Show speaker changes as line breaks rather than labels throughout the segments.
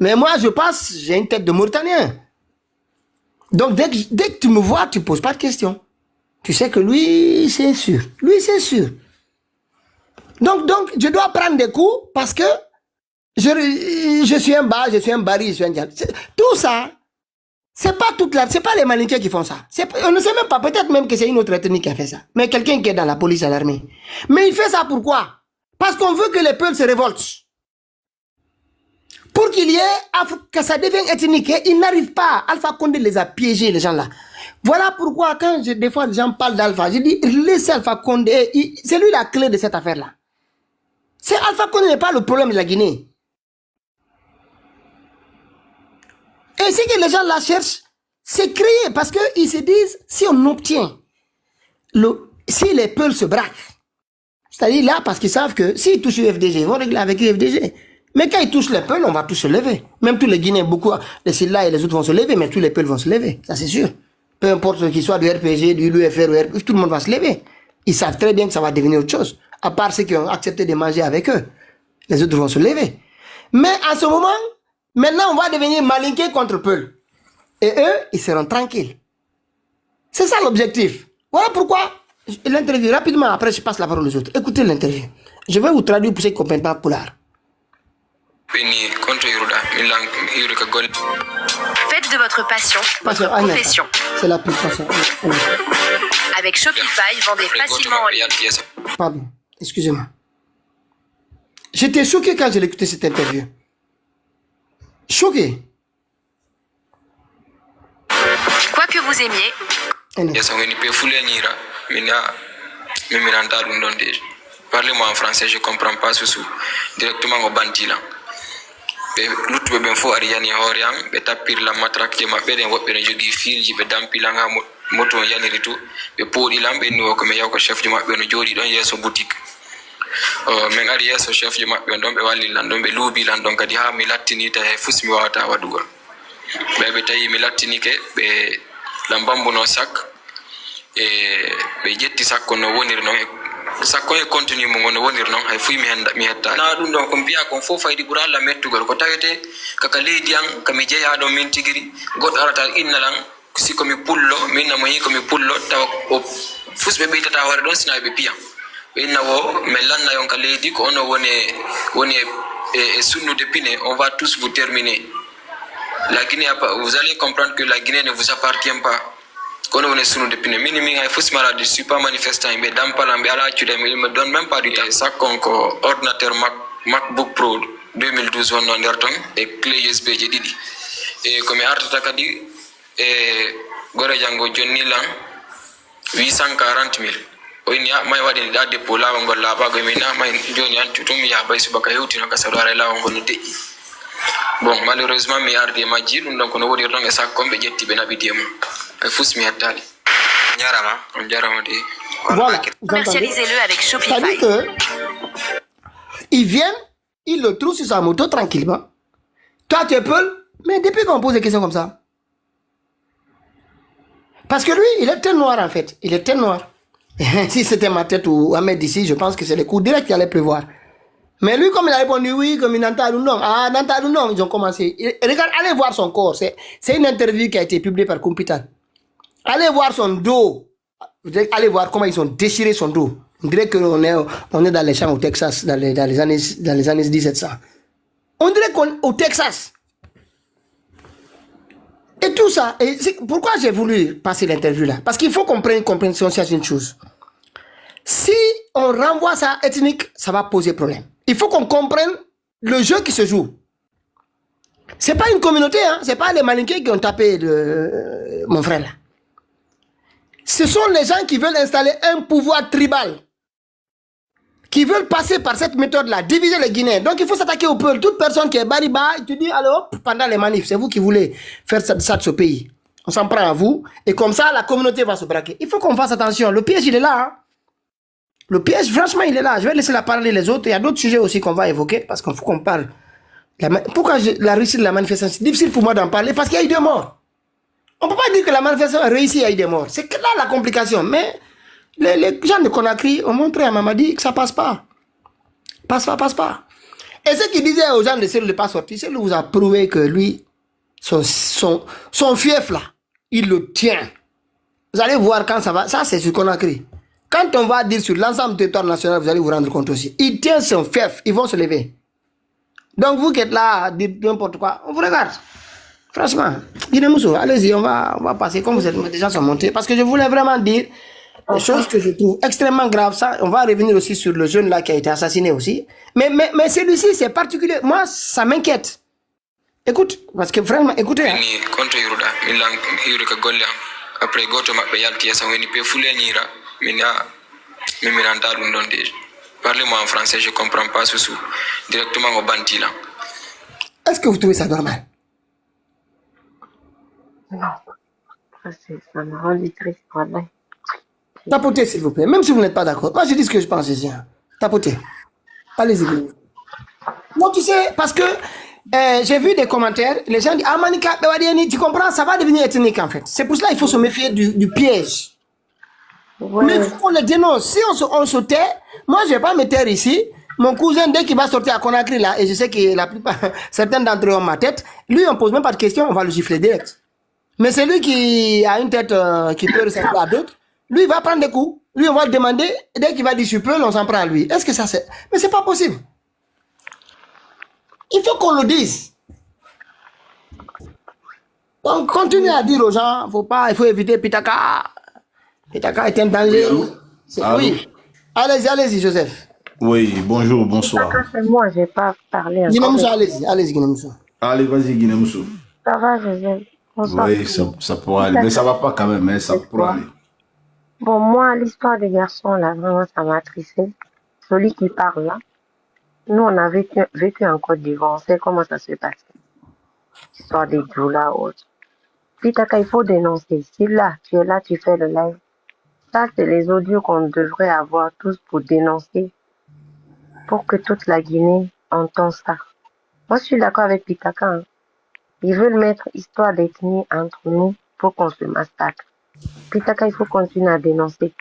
Mais moi, je passe, j'ai une tête de Mauritanien. Donc, dès que tu me vois, tu ne poses pas de questions. Tu sais que lui, c'est sûr. Lui, c'est sûr. Donc, je dois prendre des coups parce que je suis un bar, je suis un baril, je suis un diable. Tout ça, c'est pas les Malinqués qui font ça. On ne sait même pas, peut-être même que c'est une autre ethnie qui a fait ça. Mais quelqu'un qui est dans la police, à l'armée. Mais il fait ça pourquoi? Parce qu'on veut que les peuples se révoltent. Pour qu'il y ait, que ça devienne ethnique, il n'arrive pas. Alpha Condé les a piégés, les gens là. Voilà pourquoi, quand des fois les gens parlent d'Alpha, je dis, laissez Alpha Condé, c'est lui la clé de cette affaire-là. C'est Alpha Condé n'est pas le problème de la Guinée. Et ce que les gens là cherchent, c'est créer, parce qu'ils se disent, si on obtient, si les peuples se braquent, c'est-à-dire là, parce qu'ils savent que s'ils touchent l'UFDG, ils vont régler avec l'UFDG. Mais quand ils touchent les peuples, on va tous se lever. Même tous les Guinéens, beaucoup, les Silla et les autres vont se lever, mais tous les peuples vont se lever, ça c'est sûr. Peu importe qu'ils soient du RPG, du l'UFR, tout le monde va se lever. Ils savent très bien que ça va devenir autre chose, à part ceux qui ont accepté de manger avec eux. Les autres vont se lever. Mais à ce moment, maintenant on va devenir malinqués contre Peul. Et eux, ils seront tranquilles. C'est ça l'objectif. Voilà pourquoi l'interview, rapidement, après je passe la parole aux autres. Écoutez l'interview. Je vais vous traduire pour ceux qui ne comprennent pas Poulard.
Faites de votre passion votre profession.
C'est la plus passion.
Avec Shopify, vendez facilement en ligne.
Pardon, excusez-moi. J'étais choqué quand j'ai écouté cette interview. Choqué.
Quoi que vous aimiez. Parlez-moi en français, je ne comprends pas ce sous. Directement au bandit. L'autre ben fo ariani horiam be tapir la matraque ma be den wobbe ne jogi filji be dampilanga moto yaniri to be podi lambe ni ko me yaw ko chef juma be no jodi don yeso boutique men ari yeso chef juma be don be walli lan don be lubi lan don kadi ha mi lattini ta e fusmi wata wadugo be tayi mi lattini ke be lambambu no sak e be jetti sakko no wonir no sakko e continue mo ngono wonir non hay fu mi hetta na dum don ko biya ko fo faydi buralla mettugol ko tawete kaka leydi an kami jeya do min tigiri god arata innalan siko mi pullo minna mo yi ko mi pullo taw o fusbe be tata hore don sina be piya be nawo melanna yon ka leydi ko ono woni e sunnu de pine on va tous vous terminer la Guinée vous allez comprendre que la Guinée ne vous appartient pas. Quand on est sous le pine, je ne suis pas manifestant, mais dans il me donne même pas du temps. Ça, ordinateur MacBook Pro 2012, on a et clé USB, j'ai dit. Et comme Arteta a dit, Gore Django Johnny Lang, 840 000. Il y a des dates de Pola, on va là-bas, mais Johnny Antutum, il y a pas de Bakayouti, on a là, on va nous dire. Bon, malheureusement, il y a des magies, donc on va dire que ça comme des petits bénéficiaires.
Voilà.
Commercialisez-le avec Shopify.
C'est-à-dire que ils viennent, ils le trouvent sur sa moto tranquillement. Toi, tu peux, mais depuis qu'on pose des questions comme ça. Parce que lui, il est très noir en fait. Il est très noir. Si c'était ma tête ou Ahmed ici, je pense que c'est les coups directs qui allaient pleuvoir. Mais lui, comme il a répondu oui, comme il n'entend non, non, ils ont commencé. Regarde, allez voir son corps. C'est une interview qui a été publiée par Compital. Allez voir son dos. Allez voir comment ils ont déchiré son dos. On dirait qu'on est dans les champs au Texas, dans les années 1700. On dirait qu'on est au Texas. Et tout ça. Et pourquoi j'ai voulu passer l'interview là? Parce qu'il faut qu'on prenne conscience d'une chose. Si on renvoie ça ethnique, ça va poser problème. Il faut qu'on comprenne le jeu qui se joue. C'est pas une communauté, hein? C'est pas les Malinqués qui ont tapé mon frère là. Ce sont les gens qui veulent installer un pouvoir tribal. Qui veulent passer par cette méthode-là, diviser les Guinéens. Donc il faut s'attaquer au peuple. Toute personne qui est bariba, tu dis, alors, pendant les manifs, c'est vous qui voulez faire ça de ce pays. On s'en prend à vous. Et comme ça, la communauté va se braquer. Il faut qu'on fasse attention. Le piège, il est là. Hein? Le piège, franchement, il est là. Je vais laisser la parler les autres. Il y a d'autres sujets aussi qu'on va évoquer parce qu'il faut qu'on parle. Pourquoi la réussite de la manifestation? C'est difficile pour moi d'en parler parce qu'il y a eu des morts. On ne peut pas dire que la manifestation a réussi, il y a eu des morts. C'est que là la complication. Mais les gens de Conakry ont montré à Mamadi que ça passe pas. Passe pas. Et ce qu'il disait aux gens de Cellou de ne pas sortir, Cellou vous a prouvé que lui, son fief là, il le tient. Vous allez voir quand ça va. Ça, c'est ce qu'on a créé. Quand on va dire sur l'ensemble du territoire national, vous allez vous rendre compte aussi. Il tient son fief, ils vont se lever. Donc vous qui êtes là, dites n'importe quoi, on vous regarde. Franchement, Guinée-Mousso, allez-y, on va passer comme vous êtes, les gens sont montés. Parce que je voulais vraiment dire des choses que je trouve extrêmement graves. Ça, on va revenir aussi sur le jeune là qui a été assassiné aussi. Mais celui-ci, c'est particulier. Moi, ça m'inquiète. Écoute, parce que vraiment, écoutez. Hein.
Après goto mabbe yalti esa woni pe fulenira mina ndalum don déjà. Parlez-moi en français, je comprends pas sous directement au bandila.
Est-ce que vous trouvez ça normal?
Non, ça me rend triste, voilà.
Tapotez s'il vous plaît, même si vous n'êtes pas d'accord. Moi je dis ce que je pense ici. Hein. Tapotez. Allez-y. Non, tu sais, parce que j'ai vu des commentaires, les gens disent ah Manika, tu comprends, ça va devenir ethnique en fait. C'est pour cela qu'il faut se méfier du piège. Ouais. Mais il faut qu'on le dénonce. Si on se tait, moi je ne vais pas me taire ici. Mon cousin, dès qu'il va sortir à Conakry là, et je sais que la plupart, certains d'entre eux ont ma tête, lui on ne pose même pas de questions, on va le gifler direct. Mais c'est lui qui a une tête qui peut ressembler à d'autres, lui il va prendre des coups. Lui on va le demander, et dès qu'il va dire je peux, on s'en prend à lui. Est-ce que ça c'est... Mais c'est pas possible. Il faut qu'on le dise. Donc, continuez à dire aux gens, il faut éviter Pitaka. Pitaka est un danger. Oui. Allez-y, Joseph.
Oui, bonjour, bonsoir.
C'est moi, je n'ai pas parlé.
Guinée-Mousso, allez-y, Guinée-Mousso.
Allez, vas-y, Guinée-Mousso.
Ça va, Joseph? Bonsoir.
Oui, ça pourra aller. Mais ça va pas quand même, mais ça pourra aller.
Bon, moi, l'histoire des garçons, là, vraiment, ça m'a attristé. Celui qui parle, là. Nous, on a vécu en Côte d'Ivoire, on sait comment ça se passe. L'histoire des doulas ou autre. Pitaka, il faut dénoncer. Si là, tu fais le live. Ça, c'est les audios qu'on devrait avoir tous pour dénoncer. Pour que toute la Guinée entende ça. Moi, je suis d'accord avec Pitaka. Hein. Ils veulent mettre histoire d'ethnie entre nous pour qu'on se massacre. Pitaka, il faut continuer à dénoncer.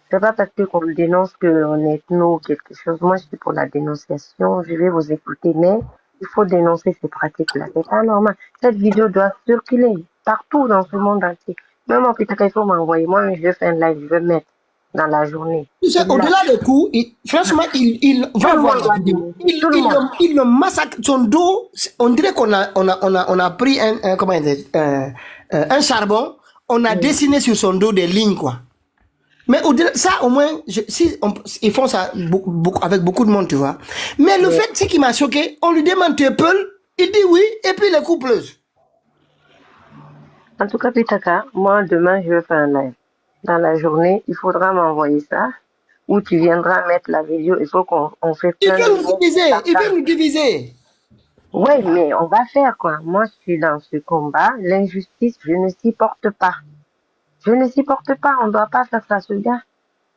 C'est pas parce qu'on dénonce qu'on est ethno ou quelque chose. Moi, je suis pour la dénonciation. Je vais vous écouter, mais il faut dénoncer ces pratiques-là. C'est pas normal. Cette vidéo doit circuler partout dans ce monde entier. Même en Pitaka, il faut m'envoyer. Moi, je vais faire un live, je vais mettre dans la journée.
Au-delà des coups, franchement, il va voir la vidéo. Il le massacre. Son dos, on dirait qu'on a pris un charbon, on a dessiné sur son dos des lignes, quoi. Mais ça, au moins, ils font ça avec beaucoup de monde, tu vois. Mais le fait, ce qui m'a choqué, on lui demande tu es peul, il dit oui, et puis les coups pleuvent.
En tout cas, Pitaka, moi, demain, je vais faire un live. Dans la journée, il faudra m'envoyer ça, ou tu viendras mettre la vidéo, il faut qu'on fait plein
il veut nous diviser.
Oui, mais on va faire quoi. Moi, je suis dans ce combat. L'injustice, je ne supporte pas. Je ne supporte pas, on ne doit pas faire ça, ce gars.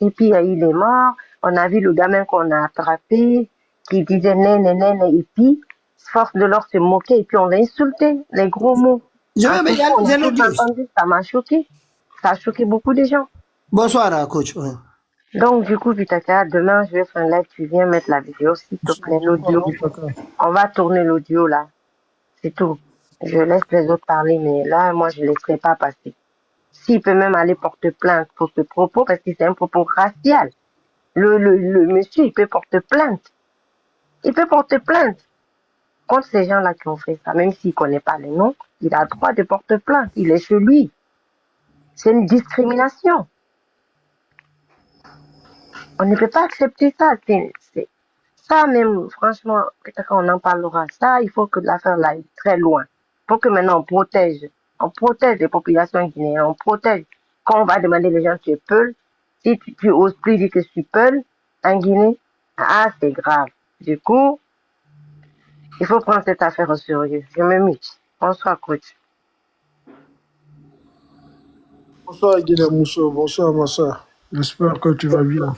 Et puis, il est mort. On a vu le gamin qu'on a attrapé, qui disait et puis, force de l'ordre se moquer, et puis on l'a insulté, les gros mots. Ça m'a choqué. Ça a choqué beaucoup de gens.
Bonsoir, coach. Ouais.
Donc, du coup, Pitaka, demain, je vais faire un live, tu viens mettre la vidéo, s'il te plaît, l'audio. On va tourner l'audio, là. C'est tout. Je laisse les autres parler, mais là, moi, je ne laisserai pas passer. S'il peut même aller porter plainte pour ce propos, parce que c'est un propos racial. Le monsieur, il peut porter plainte. Il peut porter plainte contre ces gens-là qui ont fait ça, même s'il ne connaît pas les noms. Il a le droit de porter plainte. Il est chez lui. C'est une discrimination. On ne peut pas accepter ça. Ça même, franchement, peut-être qu'on en parlera. Ça, il faut que l'affaire aille très loin. Pour que maintenant on protège les populations guinéennes, on protège. Quand on va demander les gens tu es peul, si tu oses plus dire que je suis peul, en Guinée, c'est grave. Du coup, il faut prendre cette affaire au sérieux. Je me mute. Bonsoir, coach.
Bonsoir Guinée-Mousso, bonsoir ma soeur. J'espère que tu vas bien.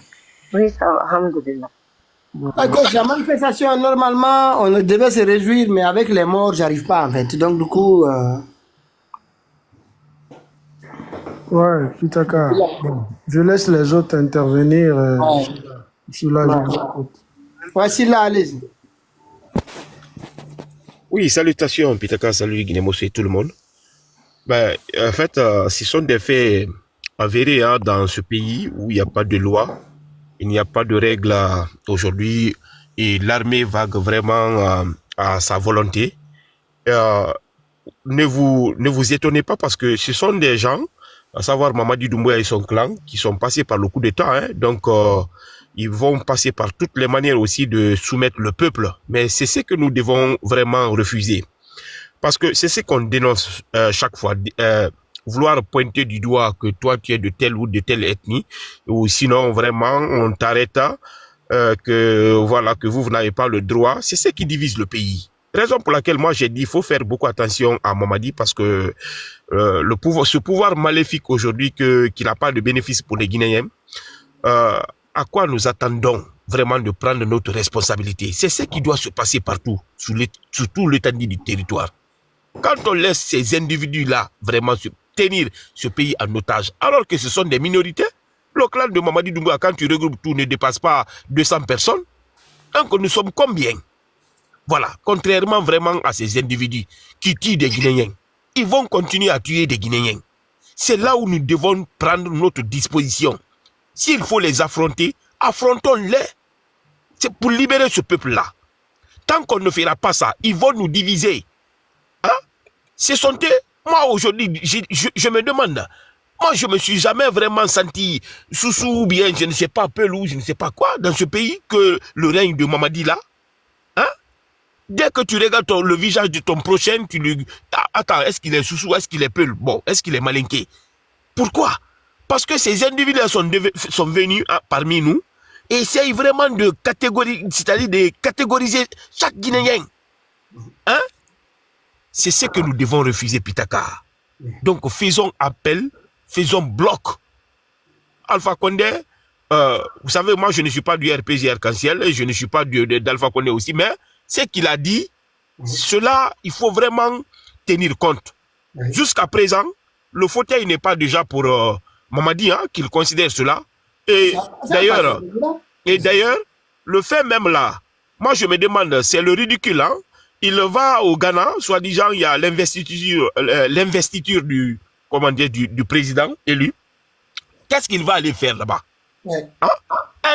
Oui, ça va, alhamdoulilah.
La manifestation, normalement, on devait se réjouir, mais avec les morts, j'arrive pas en fait. Donc, du coup.
Ouais, Pitaka. Bon, je laisse les autres intervenir. Sur la
Voici là, allez-y.
Oui, salutations, Pitaka, salut Guinémosso et tout le monde. Ben, en fait, ce sont des faits avérés hein, dans ce pays où il n'y a pas de loi, il n'y a pas de règles aujourd'hui et l'armée vague vraiment à sa volonté. Euh, ne vous étonnez pas parce que ce sont des gens, à savoir Mamadi Doumbouya et son clan, qui sont passés par le coup d'État. Hein, donc, ils vont passer par toutes les manières aussi de soumettre le peuple. Mais c'est ce que nous devons vraiment refuser. Parce que c'est ce qu'on dénonce chaque fois. Vouloir pointer du doigt que toi, tu es de telle ou de telle ethnie, ou sinon, vraiment, on t'arrête, que voilà, que vous n'avez pas le droit. C'est ce qui divise le pays. Raison pour laquelle moi j'ai dit il faut faire beaucoup attention à Mamadi parce que ce pouvoir maléfique aujourd'hui qui n'a pas de bénéfice pour les Guinéens, à quoi nous attendons vraiment de prendre notre responsabilité? C'est ce qui doit se passer partout, sur tout l'étendue du territoire. Quand on laisse ces individus-là vraiment tenir ce pays en otage, alors que ce sont des minorités, le clan de Mamadi Doumbouya, quand tu regroupes tout, ne dépasse pas 200 personnes. Donc nous sommes combien? Voilà, contrairement vraiment à ces individus qui tuent des Guinéens, ils vont continuer à tuer des Guinéens. C'est là où nous devons prendre notre disposition. S'il faut les affronter, affrontons-les. C'est pour libérer ce peuple-là. Tant qu'on ne fera pas ça, ils vont nous diviser. Hein? Ce sont eux. Moi, aujourd'hui, je me demande, moi, je ne me suis jamais vraiment senti sous ou bien, je ne sais pas, pelou, je ne sais pas quoi, dans ce pays que le règne de Mamadi là. Hein? Dès que tu regardes le visage de ton prochain, tu lui... Attends, est-ce qu'il est sous, est-ce qu'il est peul? Bon, est-ce qu'il est malinqué? Pourquoi? Parce que ces individus sont venus parmi nous et essayent vraiment de catégoriser chaque Guinéen. Hein? C'est ce que nous devons refuser, Pitaka. Donc, faisons appel, faisons bloc. Alpha Condé, vous savez, moi, je ne suis pas du RPG Arc-en-Ciel et je ne suis pas d'Alpha Condé aussi, mais ce qu'il a dit, cela, il faut vraiment tenir compte. Oui. Jusqu'à présent, le fauteuil n'est pas déjà pour Mamadi, hein, qu'il considère cela. Et d'ailleurs, le fait même là, moi je me demande, c'est le ridicule, hein. Il va au Ghana, soi-disant, il y a l'investiture du président élu. Qu'est-ce qu'il va aller faire là-bas? Ouais. Hein?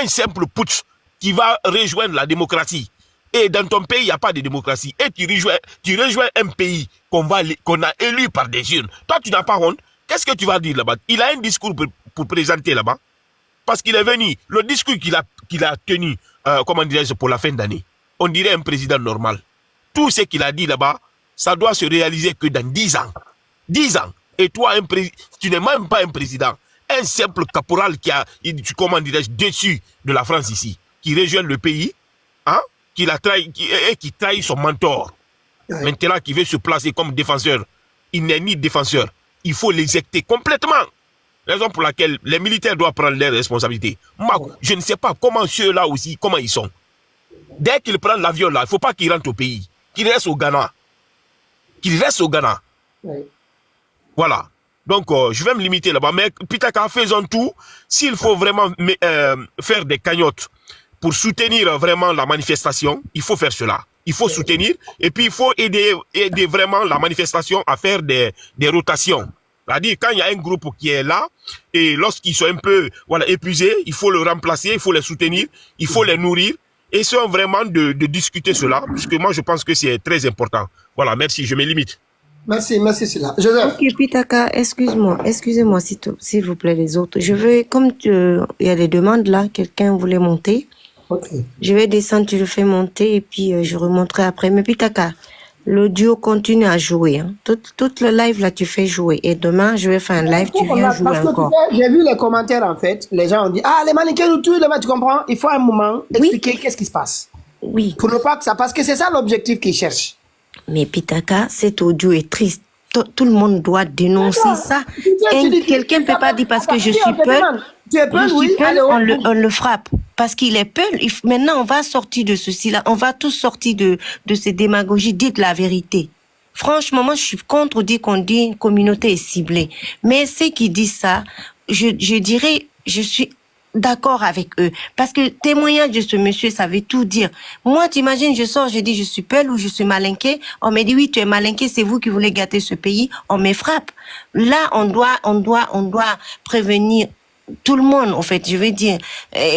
Un simple putsch qui va rejoindre la démocratie. Et dans ton pays, il n'y a pas de démocratie. Et tu rejoins un pays qu'on a élu par des urnes. Toi, tu n'as pas honte. Qu'est-ce que tu vas dire là-bas? Il a un discours pour présenter là-bas. Parce qu'il est venu. Le discours qu'il a tenu, pour la fin d'année, on dirait un président normal. Tout ce qu'il a dit là-bas, ça doit se réaliser que dans 10 ans. 10 ans. Et toi, tu n'es même pas un président. Un simple caporal dessus de la France ici, qui rejoint le pays, hein, qui trahit son mentor. Ouais. Maintenant, qui veut se placer comme défenseur. Il n'est ni défenseur. Il faut l'éjecter complètement. Raison pour laquelle les militaires doivent prendre leurs responsabilités. Moi, je ne sais pas comment ceux-là aussi, comment ils sont. Dès qu'ils prennent l'avion là, il ne faut pas qu'ils rentrent au pays. Qu'ils restent au Ghana. Ouais. Voilà. Donc, je vais me limiter là-bas. Mais Pitaka, faisons tout. S'il faut vraiment faire des cagnottes pour soutenir vraiment la manifestation, il faut faire cela. Il faut soutenir. Et puis, il faut aider vraiment la manifestation à faire des rotations. C'est-à-dire, quand il y a un groupe qui est là, et lorsqu'ils sont un peu épuisés, il faut le remplacer, il faut les soutenir, il faut les nourrir. Et c'est vraiment de discuter cela, puisque moi, je pense que c'est très important. Voilà, merci, je me limite.
Merci, Silla. Joseph.
Ok, Pitaka, excusez-moi, s'il vous plaît, les autres. Je vais, comme il y a des demandes là, quelqu'un voulait monter. Ok. Je vais descendre, tu le fais monter, et puis je remonterai après. Mais Pitaka, l'audio continue à jouer. Hein. Toute le live là, tu fais jouer. Et demain, je vais faire un live, tu viens jouer encore.
J'ai vu les commentaires en fait. Les gens ont dit, ah, les mannequins nous tuent, tu comprends? Il faut un moment expliquer qu'est-ce qui se passe.
Oui.
Pour ne pas que ça, parce que c'est ça l'objectif qu'ils cherchent.
Mais Pitaka, cet audio est triste. Tout le monde doit dénoncer ça. Quelqu'un ne peut pas dire parce que je suis peul. On le frappe. Parce qu'il est peul. Maintenant, on va sortir de ceci-là. On va tous sortir de ces démagogies. Dites la vérité. Franchement, moi, je suis contre dire qu'on dit une communauté est ciblée. Mais ceux qui disent ça, je dirais, je suis d'accord avec eux. Parce que témoignage de ce monsieur, ça veut tout dire. Moi, t'imagines, je sors, je dis, je suis Peul ou je suis Malinké. On me dit, oui, tu es Malinké, c'est vous qui voulez gâter ce pays. On me frappe. Là, on doit prévenir tout le monde, en fait, je veux dire,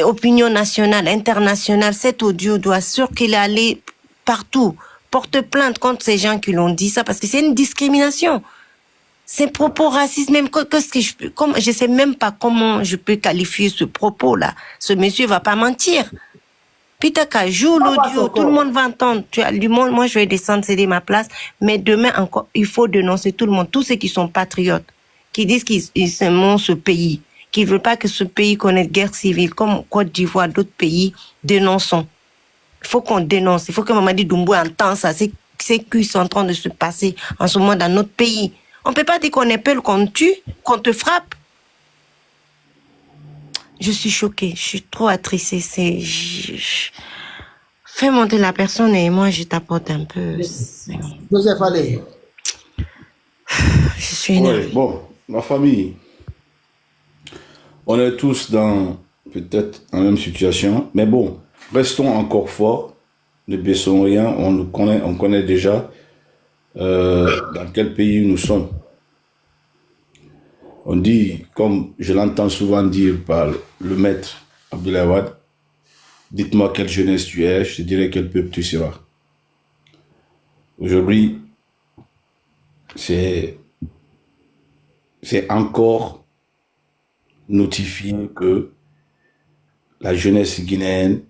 opinion nationale, internationale. Cet audio doit circuler partout. Porte plainte contre ces gens qui l'ont dit ça, parce que c'est une discrimination. C'est propos racistes, même qu'est-ce que je sais même pas comment je peux qualifier ce propos-là. Ce monsieur va pas mentir. Pitaka, joue l'audio, tout le monde va entendre. Tu as du monde, moi je vais descendre, céder ma place. Mais demain encore, il faut dénoncer tout le monde, tous ceux qui sont patriotes, qui disent qu'ils aiment ce pays, qui veulent pas que ce pays connaisse guerre civile, comme Côte d'Ivoire, d'autres pays, dénonçons. Il faut qu'on dénonce. Il faut que Mamadi Doumbouya entende ça. C'est qui sont en train de se passer en ce moment dans notre pays. On peut pas dire qu'on est peur, qu'on tue, qu'on te frappe. Je suis choquée, je suis trop attristée. Fais monter la personne et moi je t'apporte un peu.
Joseph, allez.
Je suis énervée.
Ouais, bon, ma famille, on est tous dans peut-être la même situation, mais bon, restons encore forts, ne baissons rien, on connaît déjà dans quel pays nous sommes. On dit, comme je l'entends souvent dire par le maître Abdoulaye Wade, dites-moi quelle jeunesse tu es, je te dirai quel peuple tu seras. Aujourd'hui, c'est encore notifié que la jeunesse guinéenne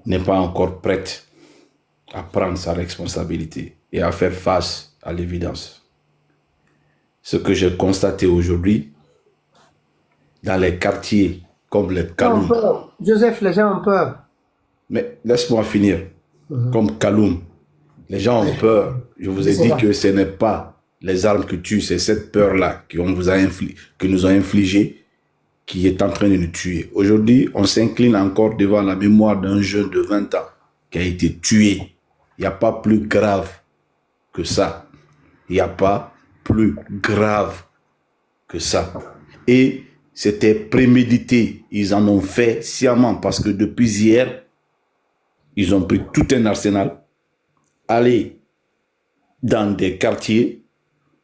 n'est pas encore prête à prendre sa responsabilité et à faire face à l'évidence. Ce que j'ai constaté aujourd'hui dans les quartiers comme les Kaloum.
Joseph, les gens ont peur.
Mais laisse-moi finir. Comme Kaloum, les gens ont peur. Je vous ai dit que ce n'est pas les armes que tuent, c'est cette peur-là que nous a infligé qui est en train de nous tuer. Aujourd'hui, on s'incline encore devant la mémoire d'un jeune de 20 ans qui a été tué. Il n'y a pas plus grave que ça. Il n'y a pas plus grave que ça. Et c'était prémédité. Ils en ont fait sciemment parce que depuis hier, ils ont pris tout un arsenal, aller dans des quartiers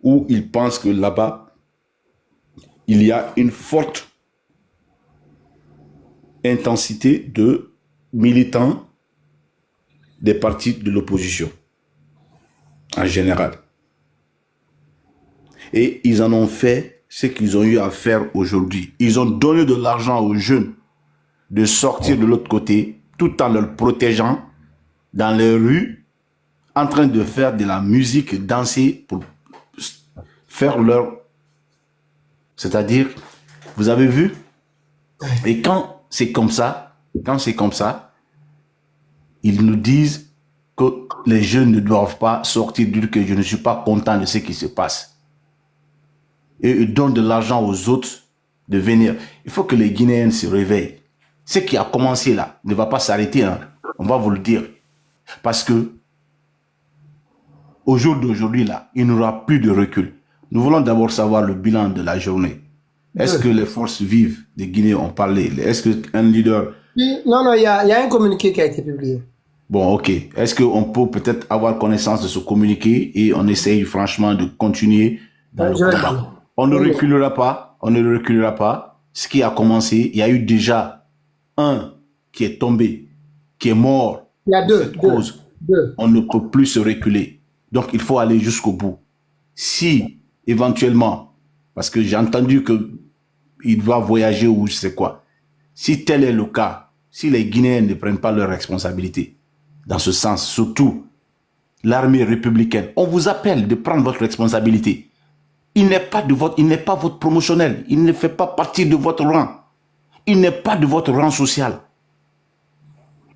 où ils pensent que là-bas, il y a une forte intensité de militants des partis de l'opposition en général. Et ils en ont fait ce qu'ils ont eu à faire aujourd'hui. Ils ont donné de l'argent aux jeunes de sortir de l'autre côté tout en leur protégeant dans les rues, en train de faire de la musique, danser pour faire leur... C'est-à-dire, vous avez vu? Et quand c'est comme ça, ils nous disent que les jeunes ne doivent pas sortir, dire que je ne suis pas content de ce qui se passe. Et ils donnent de l'argent aux autres de venir. Il faut que les Guinéens se réveillent. Ce qui a commencé là ne va pas s'arrêter, hein. On va vous le dire. Parce que au jour d'aujourd'hui là, il n'y aura plus de recul. Nous voulons d'abord savoir le bilan de la journée. Est-ce que les forces vives de Guinée ont parlé? Est-ce qu'un leader...
Non, il y a un communiqué qui a été publié.
Bon, ok. Est-ce qu'on peut peut-être avoir connaissance de ce communiqué et on essaye franchement de continuer dans le combat? On ne reculera pas. On ne reculera pas. Ce qui a commencé, il y a eu déjà un qui est tombé, qui est mort.
Il y a deux.
On ne peut plus se reculer. Donc, il faut aller jusqu'au bout. Si, éventuellement, parce que j'ai entendu qu'il doit voyager ou je sais quoi, si tel est le cas, si les Guinéens ne prennent pas leurs responsabilités, dans ce sens, surtout l'armée républicaine, on vous appelle de prendre votre responsabilité. Il n'est pas votre promotionnel. Il ne fait pas partie de votre rang. Il n'est pas de votre rang social.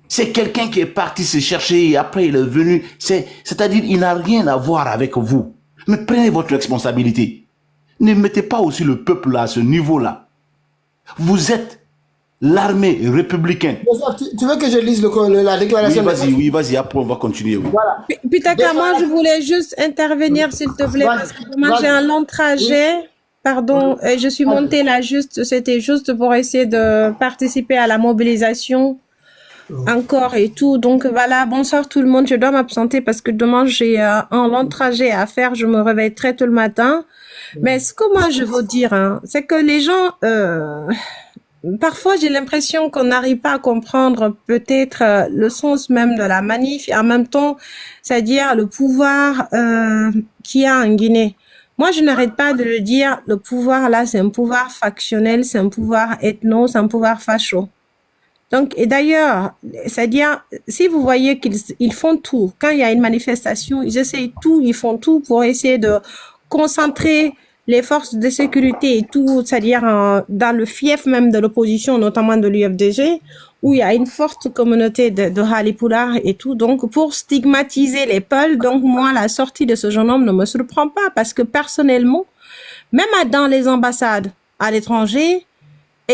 C'est quelqu'un qui est parti se chercher et après il est venu. C'est-à-dire il n'a rien à voir avec vous. Mais prenez votre responsabilité. Ne mettez pas aussi le peuple à ce niveau-là. Vous êtes l'armée républicaine.
Tu veux que je lise la déclaration?
Oui, vas-y, après on va continuer. Oui.
Voilà.
Pitaka, moi je voulais juste intervenir s'il te plaît, parce que moi j'ai un long trajet. Pardon, je suis montée là juste, c'était juste pour essayer de participer à la mobilisation encore et tout. Donc voilà, bonsoir tout le monde. Je dois m'absenter parce que demain j'ai un long trajet à faire. Je me réveille très tôt le matin. Mais ce que moi je veux dire, hein, c'est que les gens, parfois j'ai l'impression qu'on n'arrive pas à comprendre peut-être le sens même de la manif et en même temps, c'est-à-dire le pouvoir qu'il y a en Guinée. Moi, je n'arrête pas de le dire, le pouvoir là, c'est un pouvoir factionnel, c'est un pouvoir ethno, c'est un pouvoir facho. Donc, et d'ailleurs, c'est-à-dire, si vous voyez qu'ils font tout, quand il y a une manifestation, ils essayent tout, ils font tout pour essayer de concentrer les forces de sécurité et tout, c'est-à-dire dans le fief même de l'opposition, notamment de l'UFDG, où il y a une forte communauté de Halipular et tout, donc pour stigmatiser les Peuls. Donc moi, la sortie de ce jeune homme ne me surprend pas parce que personnellement, même dans les ambassades à l'étranger,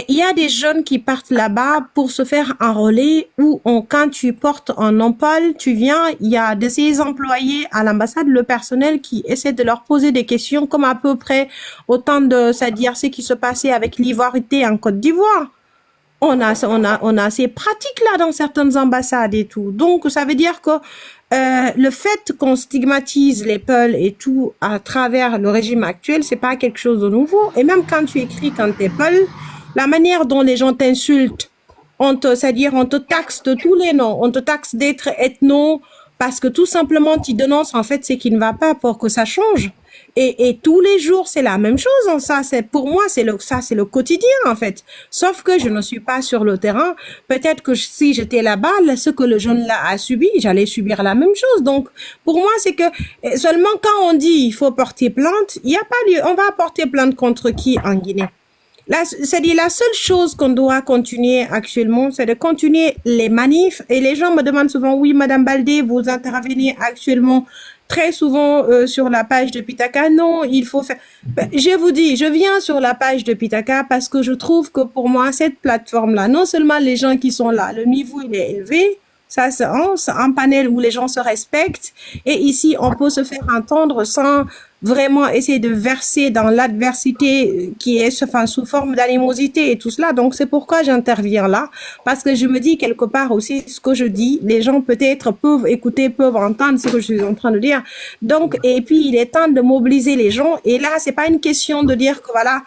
il y a des jeunes qui partent là-bas pour se faire enrôler ou quand tu portes un nom Paul, tu viens, il y a de ces employés à l'ambassade, le personnel qui essaie de leur poser des questions comme à peu près autant de, c'est-à-dire ce qui se passait avec l'ivoirité en Côte d'Ivoire. On a ces pratiques-là dans certaines ambassades et tout. Donc, ça veut dire que le fait qu'on stigmatise les Peuls et tout à travers le régime actuel, c'est pas quelque chose de nouveau. Et même quand tu écris quand t'es Peul, la manière dont les gens t'insultent, c'est-à-dire on te taxe de tous les noms, on te taxe d'être ethno parce que tout simplement tu dénonces en fait ce qui ne va pas pour que ça change. Et tous les jours, c'est la même chose. Hein. Ça, c'est pour moi, c'est le quotidien en fait. Sauf que je ne suis pas sur le terrain. Peut-être que si j'étais là-bas, ce que le jeune là a subi, j'allais subir la même chose. Donc, pour moi, c'est que seulement quand on dit il faut porter plainte, il n'y a pas lieu. On va porter plainte contre qui en Guinée? C'est-à-dire la seule chose qu'on doit continuer actuellement, c'est de continuer les manifs. Et les gens me demandent souvent, oui, Madame Baldé, vous intervenez actuellement très souvent sur la page de Pitaka. Non, il faut faire... Je vous dis, je viens sur la page de Pitaka parce que je trouve que pour moi, cette plateforme-là, non seulement les gens qui sont là, le niveau il est élevé, ça c'est un panel où les gens se respectent et ici on peut se faire entendre sans vraiment essayer de verser dans l'adversité qui est sous forme d'animosité et tout cela. Donc c'est pourquoi j'interviens là, parce que je me dis quelque part aussi ce que je dis, les gens peut-être peuvent écouter, peuvent entendre ce que je suis en train de dire. Donc et puis il est temps de mobiliser les gens et là c'est pas une question de dire que voilà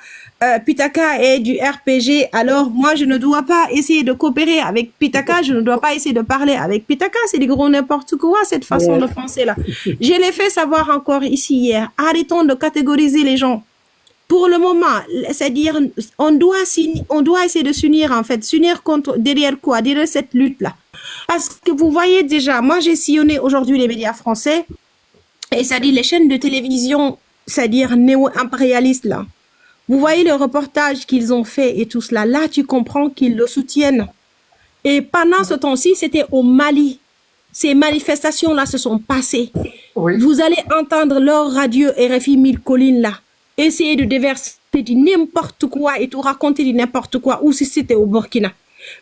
Pitaka est du RPG, alors moi je ne dois pas essayer de coopérer avec Pitaka, je ne dois pas essayer de parler avec Pitaka, c'est du gros n'importe quoi cette façon de penser là. Je l'ai fait savoir encore ici hier, arrêtons de catégoriser les gens. Pour le moment, c'est-à-dire on doit essayer de s'unir en fait, s'unir contre derrière quoi? Derrière cette lutte là. Parce que vous voyez déjà, moi j'ai sillonné aujourd'hui les médias français et c'est-à-dire les chaînes de télévision, c'est-à-dire néo-impérialistes là. Vous voyez le reportage qu'ils ont fait et tout cela. Là, tu comprends qu'ils le soutiennent. Et pendant ce temps-ci, c'était au Mali. Ces manifestations-là se sont passées. Oui. Vous allez entendre leur radio RFI 1000 collines là. Essayer de déverser du n'importe quoi et tout raconter du n'importe quoi. Ou si c'était au Burkina.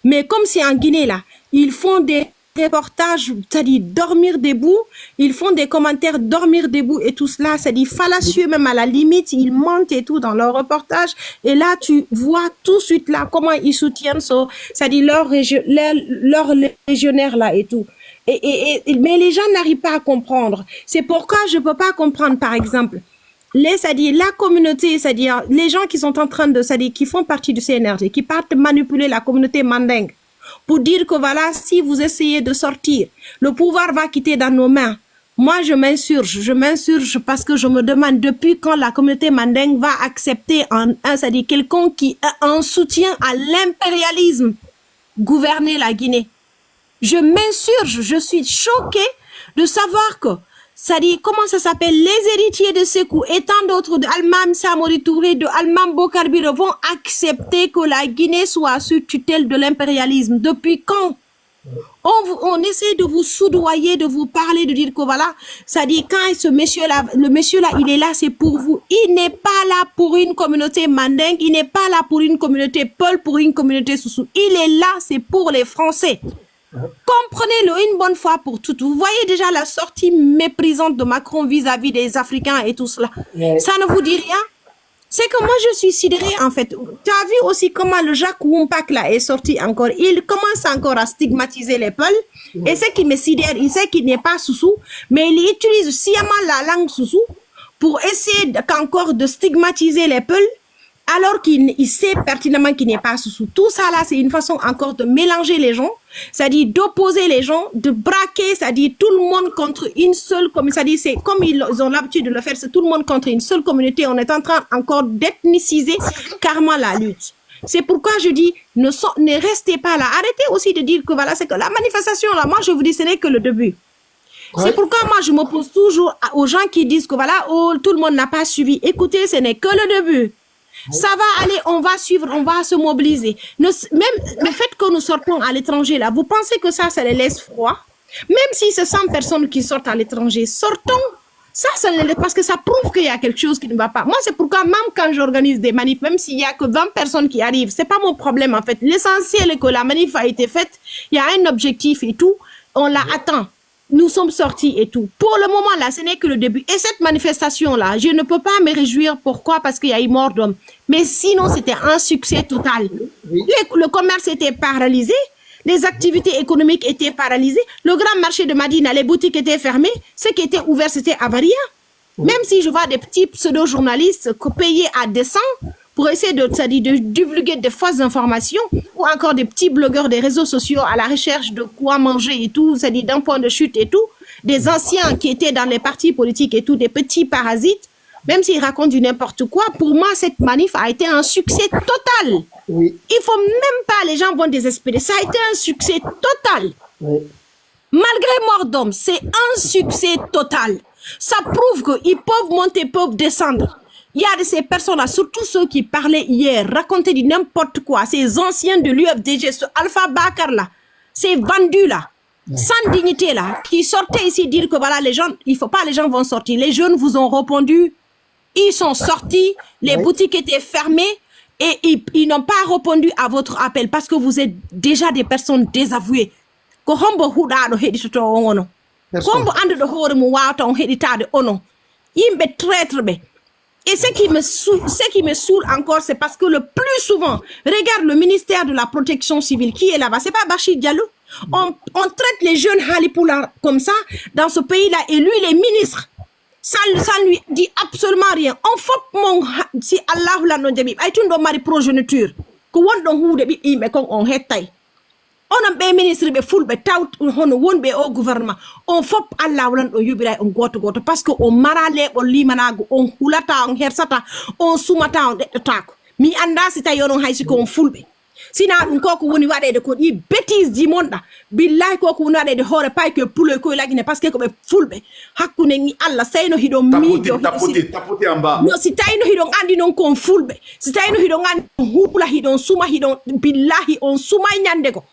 Mais comme c'est en Guinée là, ils font des reportages, c'est-à-dire dormir debout, ils font des commentaires dormir debout et tout cela, c'est-à-dire fallacieux même à la limite, ils mentent et tout dans leur reportage et là tu vois tout de suite là comment ils soutiennent ça, c'est-à-dire leur légionnaire là et tout. Mais les gens n'arrivent pas à comprendre. C'est pourquoi je peux pas comprendre par exemple c'est-à-dire la communauté, c'est-à-dire les gens qui sont en train de, c'est-à-dire qui font partie du CNRD, qui partent manipuler la communauté mandingue pour dire que voilà, si vous essayez de sortir, le pouvoir va quitter dans nos mains. Moi, je m'insurge parce que je me demande depuis quand la communauté mandingue va accepter c'est-à-dire quelqu'un qui a un soutien à l'impérialisme gouverner la Guinée. Je m'insurge, je suis choquée de savoir que c'est-à-dire, comment ça s'appelle, les héritiers de Sékou et tant d'autres de Almam Samori Touré, de Almam Bokarbiro vont accepter que la Guinée soit sous tutelle de l'impérialisme. Depuis quand? On essaie de vous soudoyer, de vous parler, de dire que voilà, c'est-à-dire quand ce monsieur-là, le monsieur-là, il est là, c'est pour vous. Il n'est pas là pour une communauté mandingue, il n'est pas là pour une communauté Peul, pour une communauté Soussou. Il est là, c'est pour les Français. Comprenez-le une bonne fois pour toutes. Vous voyez déjà la sortie méprisante de Macron vis-à-vis des Africains et tout cela. Ça ne vous dit rien? C'est que moi, je suis sidérée, en fait. Tu as vu aussi comment le Jacques Wumpak, là, est sorti encore. Il commence encore à stigmatiser les Peuls. Et ce qui me sidère, il sait qu'il n'est pas Soussou, mais il utilise sciemment la langue Soussou pour essayer encore de stigmatiser les Peuls, alors qu'il sait pertinemment qu'il n'est pas Soussou. Tout ça, là, c'est une façon encore de mélanger les gens, c'est-à-dire d'opposer les gens, de braquer, c'est-à-dire tout le monde contre une seule communauté. C'est-à-dire, c'est comme ils ont l'habitude de le faire, c'est tout le monde contre une seule communauté. On est en train encore d'ethniciser carrément la lutte. C'est pourquoi je dis, ne restez pas là. Arrêtez aussi de dire que voilà, c'est que la manifestation, là, moi, je vous dis, ce n'est que le début. Ouais. C'est pourquoi moi, je m'oppose toujours aux gens qui disent que voilà, oh, tout le monde n'a pas suivi. Écoutez, ce n'est que le début. Ça va aller, on va suivre, on va se mobiliser. Même le fait que nous sortons à l'étranger, là, vous pensez que ça les laisse froid? Même si c'est 100 personnes qui sortent à l'étranger, sortons. Ça les laisse, parce que ça prouve qu'il y a quelque chose qui ne va pas. Moi, c'est pourquoi même quand j'organise des manifs, même s'il y a que 20 personnes qui arrivent, c'est pas mon problème, en fait. L'essentiel est que la manif a été faite, il y a un objectif et tout, on la attend. Nous sommes sortis et tout. Pour le moment, là, ce n'est que le début. Et cette manifestation-là, je ne peux pas me réjouir. Pourquoi? Parce qu'il y a eu mort d'hommes. Mais sinon, c'était un succès total. Oui. Le commerce était paralysé. Les activités économiques étaient paralysées. Le grand marché de Madina, les boutiques étaient fermées. Ce qui était ouvert, c'était Avaria. Oui. Même si je vois des petits pseudo-journalistes payés à dessein pour essayer de divulguer des fausses informations, ou encore des petits blogueurs des réseaux sociaux à la recherche de quoi manger et tout, c'est-à-dire d'un point de chute et tout, des anciens qui étaient dans les partis politiques et tout, des petits parasites, même s'ils racontent du n'importe quoi, pour moi, cette manif a été un succès total. Oui. Il faut même pas, les gens vont désespérer, ça a été un succès total. Oui. Malgré mort d'hommes, c'est un succès total. Ça prouve qu'ils peuvent monter, peuvent descendre. Il y a de ces personnes-là, surtout ceux qui parlaient hier, racontaient du n'importe quoi, ces anciens de l'UFDG, ce Alpha Bakar-là, ces vendus-là, sans dignité-là, qui sortaient ici dire que voilà, les gens, il faut pas, les gens vont sortir. Les jeunes vous ont répondu, ils sont sortis, les boutiques étaient fermées et ils n'ont pas répondu à votre appel parce que vous êtes déjà des personnes désavouées. Et ce qui me saoule encore, c'est parce que le plus souvent, regarde le ministère de la protection civile qui est là-bas, c'est pas Bachir Diallo. On traite les jeunes Halipoula comme ça dans ce pays-là et lui, il est ministre. Ça lui dit absolument rien. On faut mon si Allah la non jabi. Ay tundo mari progéniture. Ko won don huude bi imbe kon on hettay. On be ministre be fulbe taw hono wonbe au gouvernement on fop Allah wlan do yubira on goto parce que on marale on limanago on hulata on hersata on sumata on dettako mi anda si tay yonon haysi ko on fulbe sina dum koko woni wadede ko di bêtise di monda billahi koko woni wadede hore pay que poulo ko lagine parce que ko be fulbe hakkune ni Allah sayno hido mijo tapote en bas no si tayno hido andi non ko on fulbe si tayno hido andi hupula hido suma hido billahi on suma nyande ko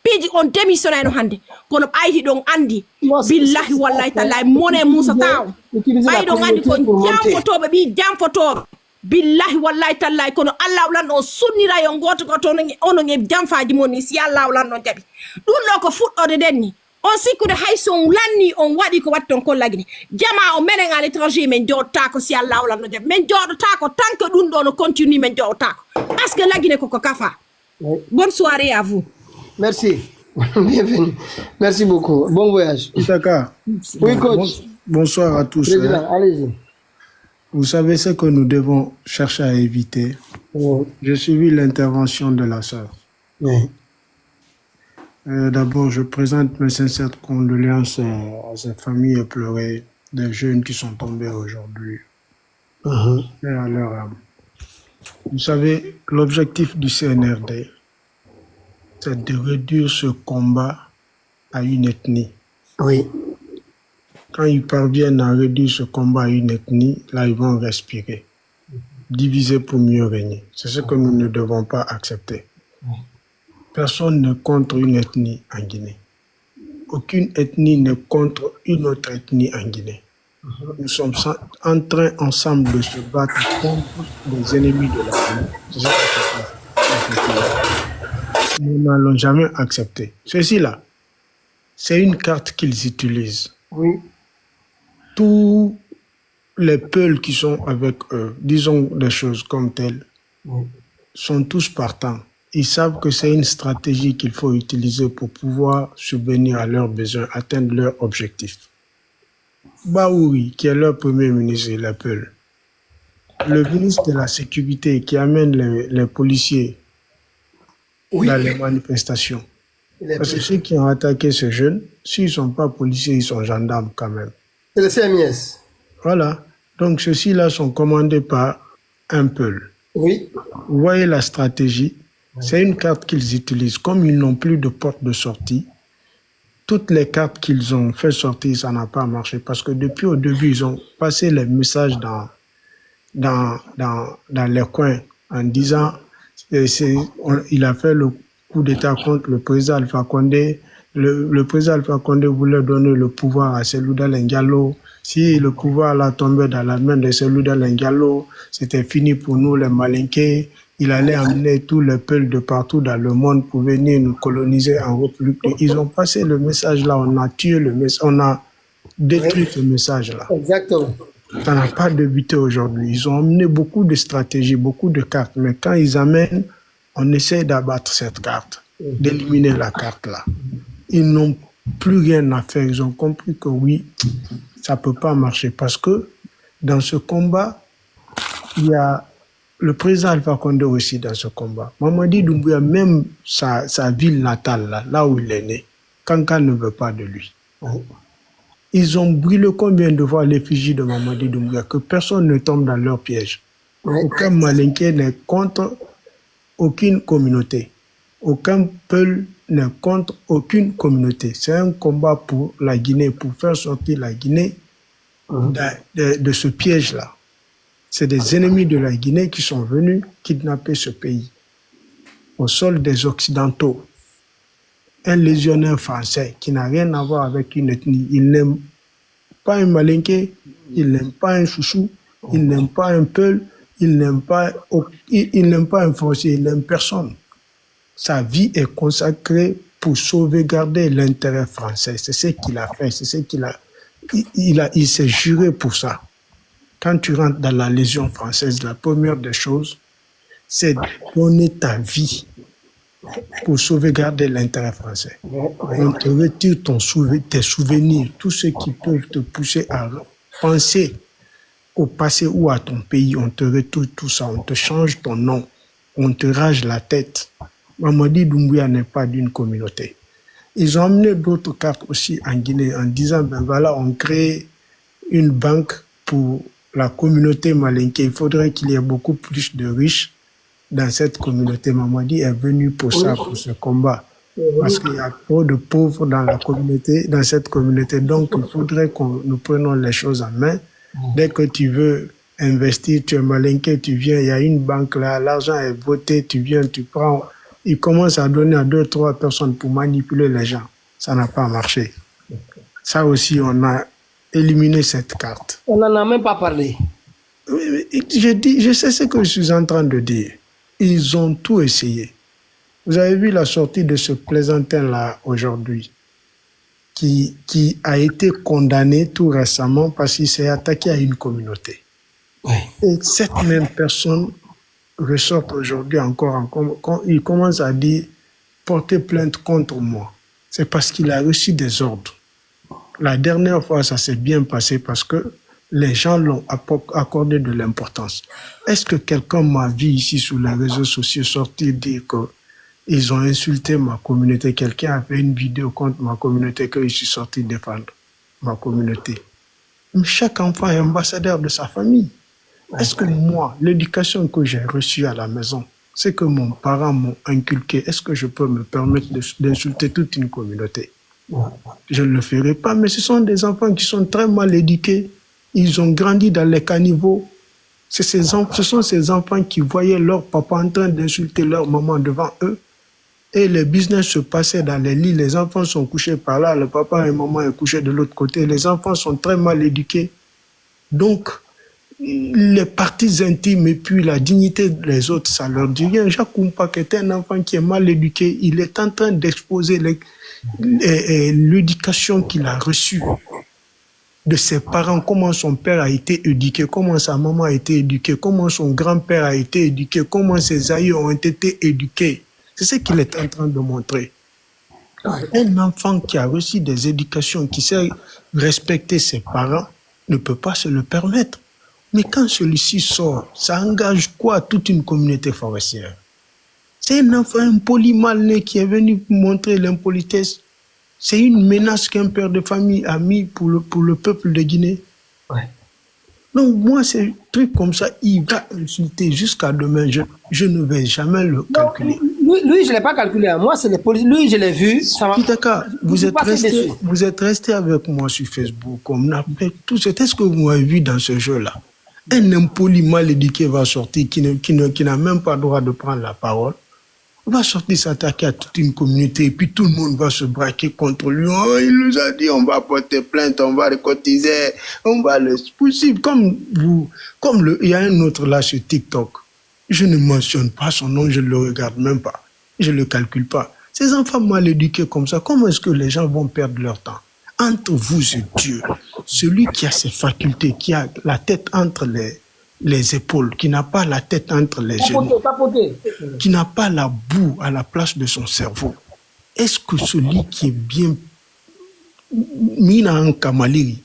peji on démissionné no hande kono ayhi don andi billahi wallahi taala mone musa taw bay don andi ko jam fotobe bi jam fotobe billahi wallahi taala kono allah lan on sunnira yo goto goto ono nge jam faaji moni si allah lan on jabi dum lo ko fuddode denni on sikude hayson lanni on wadi ko watton ko lagni jama o menen à l'étranger men jotta ko si allah lan on jabi men jodota ko tant que dum do no continue men jotta ko parce que lagine ko kafa. Bonne soirée à vous.
Merci. Bienvenue. Merci beaucoup. Bon voyage.
Isaka.
Oui, coach.
Bonsoir à tous.
Président, allez-y.
Vous savez ce que nous devons chercher à éviter. Oui. J'ai suivi l'intervention de la sœur. Oui. D'abord, je présente mes sincères condoléances à ces familles éplorées des jeunes qui sont tombés aujourd'hui. Et à leur âme. Vous savez, l'objectif du CNRD, c'est de réduire ce combat à une ethnie.
Oui.
Quand ils parviennent à réduire ce combat à une ethnie, là, ils vont respirer. Diviser pour mieux régner. C'est ce que nous ne devons pas accepter. Personne ne contre une ethnie en Guinée. Aucune ethnie ne contre une autre ethnie en Guinée. Nous sommes en train ensemble de se battre contre les ennemis de la Guinée. C'est ça que nous n'allons jamais accepter. Ceci-là, c'est une carte qu'ils utilisent.
Oui.
Tous les Peuls qui sont avec eux, disons des choses comme telles, sont tous partants. Ils savent que c'est une stratégie qu'il faut utiliser pour pouvoir subvenir à leurs besoins, atteindre leurs objectifs. Baouri, qui est leur premier ministre, il l'appelle. Le ministre de la Sécurité qui amène les policiers
Oui,
dans les manifestations.
il est
Parce que
plus.
ceux qui ont attaqué ces jeunes, s'ils ne sont pas policiers, ils sont gendarmes quand même.
C'est le CMIS.
Voilà. Donc ceux-ci-là sont commandés par un Peul.
Oui.
Vous voyez la stratégie, c'est une carte qu'ils utilisent. Comme ils n'ont plus de porte de sortie, toutes les cartes qu'ils ont fait sortir, ça n'a pas marché. Parce que depuis au début, ils ont passé les messages dans les coins en disant il a fait le coup d'État contre le président Alpha Condé. Le président Alpha Condé voulait donner le pouvoir à Selouda Lengalo. Si le pouvoir là tombait dans la main de Selouda Lengalo, c'était fini pour nous les Malinqués. Il allait amener tous les peuples de partout dans le monde pour venir nous coloniser en République. Ils ont passé le message là, on a tué le message, on a détruit ce message là.
Exactement.
Ça n'a pas débuté aujourd'hui. Ils ont amené beaucoup de stratégies, beaucoup de cartes. Mais quand ils amènent, on essaie d'abattre cette carte, d'éliminer la carte là. Ils n'ont plus rien à faire. Ils ont compris que oui, ça ne peut pas marcher. Parce que dans ce combat, il y a le président Alpha Condé aussi dans ce combat. Mamadi Doumbouya, même sa ville natale, là où il est né, Kankan ne veut pas de lui. Ils ont brûlé combien de fois l'effigie de Mamadi Doumbouya, que personne ne tombe dans leur piège. Aucun Malinké n'est contre aucune communauté. Aucun Peul n'est contre aucune communauté. C'est un combat pour la Guinée, pour faire sortir la Guinée de ce piège-là. C'est des ennemis de la Guinée qui sont venus kidnapper ce pays au sol des Occidentaux. Un légionnaire français qui n'a rien à voir avec une ethnie. Il n'aime pas un Malinké, il n'aime pas un Chouchou, il n'aime pas un Peul, il n'aime pas un Foncier, il n'aime personne. Sa vie est consacrée pour sauvegarder l'intérêt français. C'est ce qu'il a fait, c'est ce qu'il a. Il s'est juré pour ça. Quand tu rentres dans la Légion française, la première des choses, c'est de donner ta vie pour sauvegarder l'intérêt français. On te retire tes souvenirs, tout ce qui peut te pousser à penser au passé ou à ton pays. On te retire tout ça, on te change ton nom, on te rage la tête. Mamadi Doumbouya n'est pas d'une communauté. Ils ont amené d'autres cartes aussi en Guinée en disant, ben voilà, on crée une banque pour la communauté malinké. Il faudrait qu'il y ait beaucoup plus de riches dans cette communauté. Mamadi est venu pour ça, pour ce combat. Parce qu'il y a trop de pauvres dans la communauté, dans cette communauté. Donc, il faudrait que nous prenions les choses en main. Dès que tu veux investir, tu es malinké, tu viens, il y a une banque là, l'argent est voté, tu viens, tu prends. Il commence à donner à 2-3 personnes pour manipuler les gens. Ça n'a pas marché. Ça aussi, on a éliminé cette carte.
On n'en a même pas parlé.
Je sais ce que je suis en train de dire. Ils ont tout essayé. Vous avez vu la sortie de ce plaisantin-là aujourd'hui, qui a été condamné tout récemment parce qu'il s'est attaqué à une communauté. Et cette même personne ressort aujourd'hui encore, quand il commence à dire porter plainte contre moi. C'est parce qu'il a reçu des ordres. La dernière fois, ça s'est bien passé parce que les gens l'ont accordé de l'importance. Est-ce que quelqu'un m'a vu ici sur les réseaux sociaux sortir dire qu'ils ont insulté ma communauté? Quelqu'un a fait une vidéo contre ma communauté que je suis sorti défendre ma communauté. Mais chaque enfant est ambassadeur de sa famille. Est-ce que moi, l'éducation que j'ai reçue à la maison, c'est que mon parent m'a inculqué, est-ce que je peux me permettre d'insulter toute une communauté? Je ne le ferai pas, mais ce sont des enfants qui sont très mal éduqués. Ils ont grandi dans les caniveaux. Ce sont ces enfants qui voyaient leur papa en train d'insulter leur maman devant eux. Et le business se passait dans les lits. Les enfants sont couchés par là, le papa et maman est couché de l'autre côté. Les enfants sont très mal éduqués. Donc, les parties intimes et puis la dignité des autres, ça leur dit rien. Jacques Oumpak est un enfant qui est mal éduqué. Il est en train d'exposer l'éducation qu'il a reçue. de ses parents, comment son père a été éduqué, comment sa maman a été éduquée, comment son grand-père a été éduqué, comment ses aïeux ont été éduqués. C'est ce qu'il est en train de montrer. Un enfant qui a reçu des éducations, qui sait respecter ses parents, ne peut pas se le permettre. Mais quand celui-ci sort, ça engage quoi toute une communauté forestière? C'est un enfant impoli, mal né qui est venu montrer l'impolitesse. C'est une menace qu'un père de famille a mis pour le peuple de Guinée.
Ouais.
Donc moi, ces trucs comme ça, il va insulter jusqu'à demain. Je ne vais jamais le calculer.
Lui, je ne l'ai pas calculé. Moi, c'est les policiers. Lui, je l'ai vu.
Pitaka, vous êtes resté avec moi sur Facebook. On a fait tout. C'est ce que vous avez vu dans ce jeu-là. Un impoli mal éduqué va sortir, qui n'a même pas le droit de prendre la parole. On va sortir s'attaquer à toute une communauté et puis tout le monde va se braquer contre lui. Oh, il nous a dit on va porter plainte, on va le cotiser, on va le poursuivre. Il y a un autre là sur TikTok. Je ne mentionne pas son nom, je ne le regarde même pas. Je ne le calcule pas. Ces enfants mal éduqués comme ça, comment est-ce que les gens vont perdre leur temps? Entre vous et Dieu, celui qui a ses facultés, qui a la tête entre les épaules, qui n'a pas la tête entre les genoux, qui n'a pas la boue à la place de son cerveau, est-ce que celui qui est bien mis dans un kamaliri,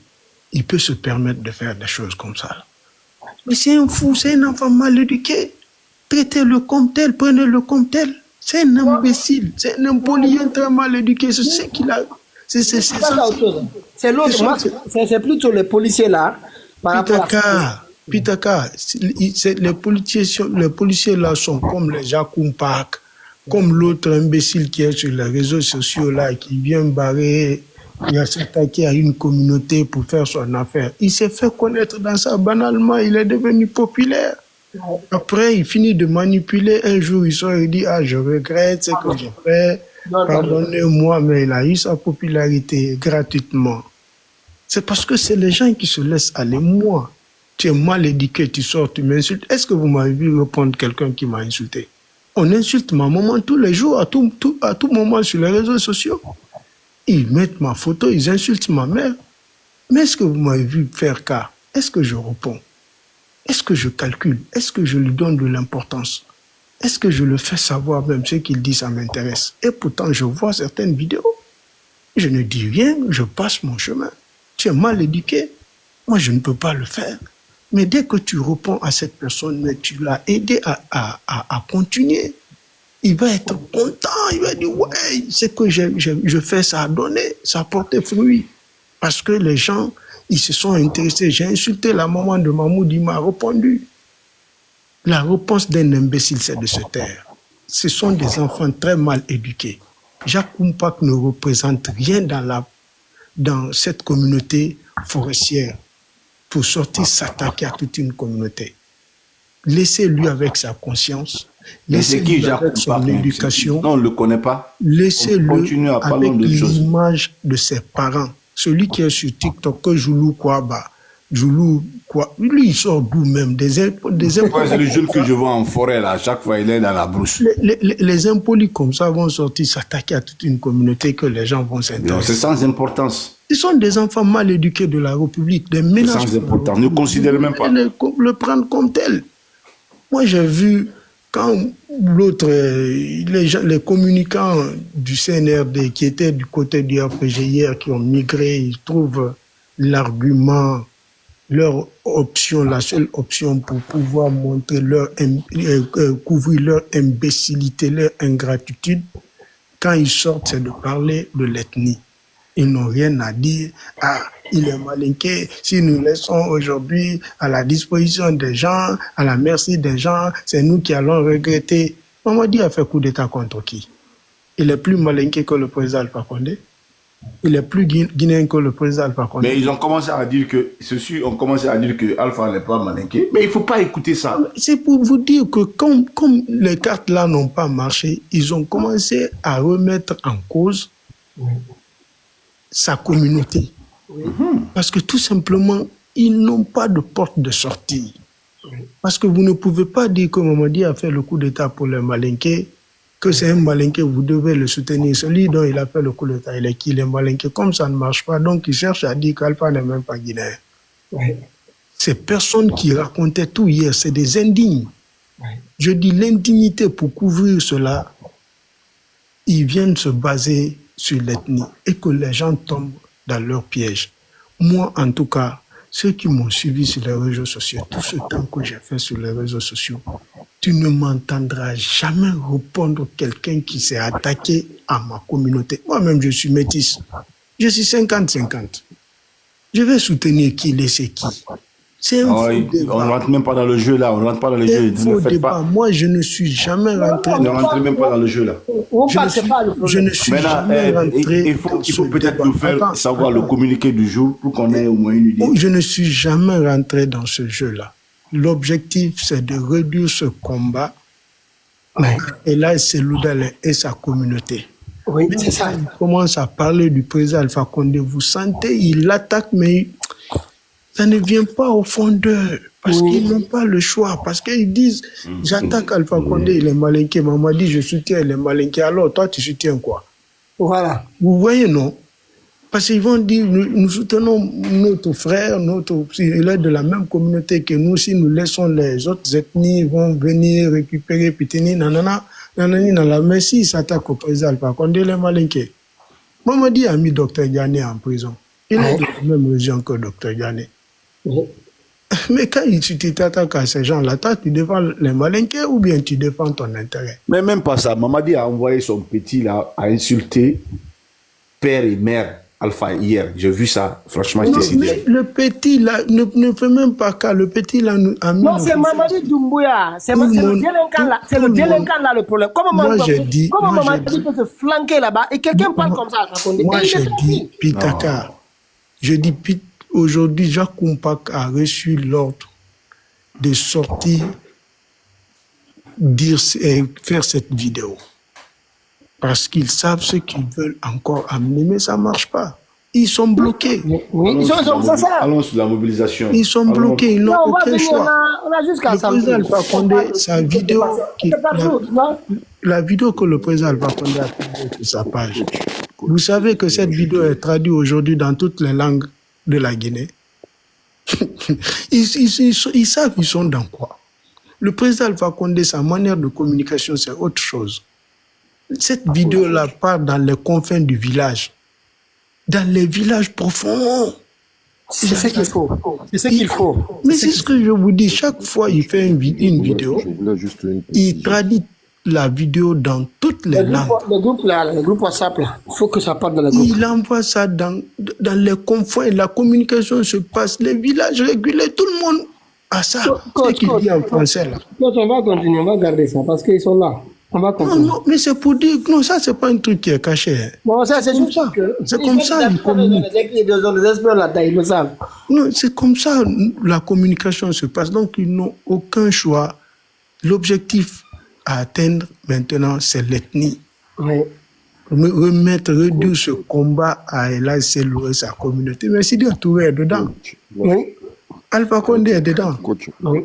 il peut se permettre de faire des choses comme ça? Mais c'est un fou, c'est un enfant mal éduqué. Traitez-le comme tel, prenez-le comme tel. C'est un imbécile, c'est un impolien très mal éduqué, c'est ce qu'il a. C'est
l'autre, moi, c'est plutôt les policiers là.
Pitaka, les policiers là sont comme les Jacques Park, comme l'autre imbécile qui est sur les réseaux sociaux là, qui vient barrer, il a s'attaqué à une communauté pour faire son affaire. Il s'est fait connaître dans ça banalement, il est devenu populaire. Après, il finit de manipuler. Un jour, il sort et dit ah, je regrette ce que j'ai fait, pardonnez-moi, mais il a eu sa popularité gratuitement. C'est parce que c'est les gens qui se laissent aller. Moi, tu es mal éduqué, tu sors, tu m'insultes. Est-ce que vous m'avez vu répondre quelqu'un qui m'a insulté? On insulte ma maman tous les jours, à tout moment sur les réseaux sociaux. Ils mettent ma photo, ils insultent ma mère. Mais est-ce que vous m'avez vu faire cas? Est-ce que je réponds? Est-ce que je calcule? Est-ce que je lui donne de l'importance? Est-ce que je le fais savoir même ce qu'il dit, ça m'intéresse? Et pourtant, je vois certaines vidéos. Je ne dis rien, je passe mon chemin. Tu es mal éduqué. Moi, je ne peux pas le faire. Mais dès que tu réponds à cette personne, mais tu l'as aidé à continuer, il va être content. Il va dire, ouais, ce que je fais, ça a donné, ça a porté fruit. Parce que les gens, ils se sont intéressés. J'ai insulté la maman de Mahmoud, il m'a répondu. La réponse d'un imbécile, c'est de se taire. Ce sont des enfants très mal éduqués. Jacques Mpak ne représente rien dans cette communauté forestière pour sortir s'attaquer à toute une communauté. Laissez-lui avec sa conscience, laissez-lui avec son éducation.
Non, on ne le connaît pas.
Laissez-le avec l'image de ses parents. Celui qui est sur TikTok, que Joulou Kouaba, lui, il sort d'où même des c'est
le jeune que je vois en forêt, là, à chaque fois, il est dans la brousse.
Les impolis comme ça vont sortir s'attaquer à toute une communauté que les gens vont s'intéresser.
C'est sans importance.
Ce sont des enfants mal éduqués de la République, des ménages.
Sans importance, ne considérez même pas.
Le prendre comme tel. Moi, j'ai vu quand l'autre, les communicants du CNRD qui étaient du côté du RPG hier, qui ont migré, ils trouvent l'argument, leur option, la seule option pour pouvoir montrer couvrir leur imbécilité, leur ingratitude. Quand ils sortent, c'est de parler de l'ethnie. Ils n'ont rien à dire. Ah, il est malinqué. Si nous laissons aujourd'hui à la disposition des gens, à la merci des gens, c'est nous qui allons regretter. Mamadi a fait coup d'État contre qui? Il est plus malinqué que le président Alpha Condé. Il est plus guinéen que le président Alpha Condé.
Mais ils ont commencé à dire que Alpha n'est pas malinqué. Mais il ne faut pas écouter ça.
C'est pour vous dire que comme les cartes là n'ont pas marché, ils ont commencé à remettre en cause sa communauté. Parce que tout simplement, ils n'ont pas de porte de sortie. Parce que vous ne pouvez pas dire que Mamadi a fait le coup d'État pour les malinqués que c'est un Malinké, vous devez le soutenir. Celui dont il a fait le coup d'État, il est qui, les Malinké? Comme ça ne marche pas, donc il cherche à dire qu'Alpha n'est même pas guinéen.
Ouais.
Ces personnes qui racontaient tout hier, c'est des indignes.
Ouais.
Je dis l'indignité pour couvrir cela, ils viennent se baser sur l'ethnie et que les gens tombent dans leur piège. Moi, en tout cas, ceux qui m'ont suivi sur les réseaux sociaux, tout ce temps que j'ai fait sur les réseaux sociaux, tu ne m'entendras jamais répondre quelqu'un qui s'est attaqué à ma communauté. Moi-même, je suis métis. Je suis 50-50. Je vais soutenir qui, laisser qui. C'est un faux débat.
On ne rentre même pas dans le jeu là, on ne rentre pas dans le
C'est
jeu.
un faux débat. Moi, je ne suis jamais rentré
Ne rentrez même pas dans le jeu là.
Je ne suis
Maintenant,
jamais rentré.
il faut peut-être nous faire savoir le communiqué du jour pour qu'on ait au moins une idée.
Je ne suis jamais rentré dans ce jeu-là. L'objectif, c'est de réduire ce combat. Et là, c'est Loudal et sa communauté.
Oui, c'est ça.
Il commence à parler du président Alpha Condé. Vous sentez, il l'attaque, mais ça ne vient pas au fond d'eux. Parce qu'ils n'ont pas le choix. Parce qu'ils disent, j'attaque Alpha Condé, il est malinqué. Maman dit, je soutiens, il est malinqué. Alors, toi, tu soutiens quoi?
Voilà.
Vous voyez, non? Parce qu'ils vont dire, nous soutenons notre frère, il est de la même communauté que nous. Si nous laissons les autres ethnies, vont venir récupérer, pitini, nanana, nanani, nanana. Mais s'ils s'attaquent au président Alpha Condé, il est malinqué. Mamadi a mis Dr Diané en prison. Il est de la même région que Dr Diané. Mais quand tu t'attaques à ces gens-là, toi, tu défends les malinqués ou bien tu défends ton intérêt?
Mais même pas ça. Mamadi a envoyé son petit là à insulter père et mère Alpha hier. J'ai vu ça. Franchement, j'étais sidéré.
Le petit là ne fait même pas cas. Le petit là a mis.
Non, c'est Mamadi Doumbouya. C'est le délinquant là. C'est le délinquant là le problème. Comment Mamadi peut se flanquer là-bas et quelqu'un parle comme ça?
Moi, j'ai dit, Pitaka. Je dis, aujourd'hui, Jacques Kumpak a reçu l'ordre de sortir, dire et faire cette vidéo. Parce qu'ils savent ce qu'ils veulent encore amener, mais ça ne marche pas. Ils sont bloqués.
Allons sur la mobilisation.
Ils sont bloqués, ils n'ont aucun choix.
On a jusqu'à
le président Alpha Condé, sa vidéo, la vidéo que le président Alpha Condé a publiée sur sa page, vous savez que cette vidéo est traduite aujourd'hui dans toutes les langues de la Guinée. Ils savent ils sont dans quoi. Le président Alpha Condé, sa manière de communication, c'est autre chose. Cette vidéo-là part dans les confins du village, dans les villages profonds.
C'est ce qu'il faut. C'est ce qu'il faut.
Mais c'est ce que je vous dis. Chaque fois il fait une vidéo, il traduit la vidéo dans toutes les langues.
Le groupe WhatsApp, là, il faut que ça parte dans le groupe.
Il envoie ça dans les confins. La communication se passe, les villages régulés, tout le monde a ça. C'est ce qu'il dit en français là.
On va continuer, on va garder ça parce qu'ils sont là. On va continuer.
Non, mais c'est pour dire que non, ça c'est pas un truc qui est caché.
Bon, ça c'est juste ça.
C'est comme ça ils communiquent. Non, c'est comme ça la communication se passe. Donc ils n'ont aucun choix. L'objectif à atteindre maintenant, c'est l'ethnie.
Oui.
Réduire ce combat à Elhadji Cellou et sa communauté. Mais Sidi Touré est dedans.
Oui.
Alpha Condé est dedans.
Oui.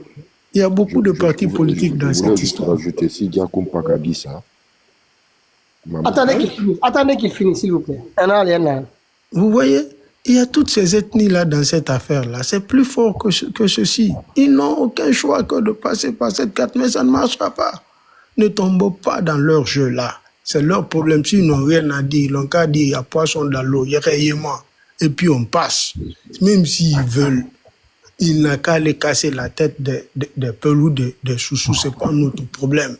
Il y a beaucoup de partis politiques dans cette histoire.
Si Diakoumpak a dit ça.
Attendez qu'il finisse, s'il vous plaît.
Vous voyez, il y a toutes ces ethnies-là dans cette affaire-là. C'est plus fort que ceci. Ils n'ont aucun choix que de passer par cette carte, mais ça ne marchera pas. Ne tombez pas dans leur jeu-là. C'est leur problème. S'ils n'ont rien à dire, ils n'ont qu'à dire il y a poisson dans l'eau, il y a rayement. Et puis on passe. Même s'ils veulent, il n'a qu'à aller casser la tête des pelous, des chouchous. Ce n'est pas notre problème.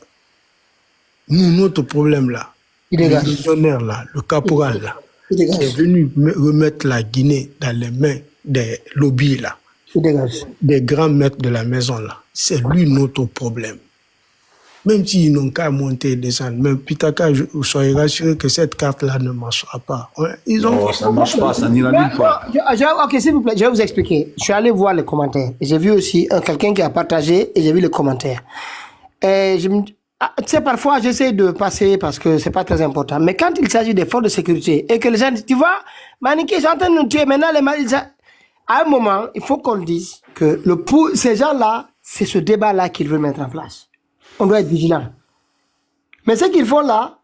Nous, notre problème là, le millionnaire là, le caporal là, qui est venu remettre la Guinée dans les mains des lobbies là, des grands maîtres de la maison là. C'est lui notre problème. Même s'ils n'ont qu'à monter et descendre. Mais Pitaka, soyez rassurés que cette carte-là ne marchera pas.
Non, ça ne marche pas, ça n'ira nulle part.
Ok, s'il vous plaît, je vais vous expliquer. Je suis allé voir les commentaires. J'ai vu aussi quelqu'un qui a partagé et j'ai vu les commentaires. Tu sais, parfois, j'essaie de passer parce que c'est pas très important. Mais quand il s'agit des forces de sécurité et que les gens disent, tu vois, Maniké, ils sont en train de nous tuer. Maintenant, à un moment, il faut qu'on dise que ces gens-là, c'est ce débat-là qu'ils veulent mettre en place. On doit être vigilant. Mais ce qu'ils font là,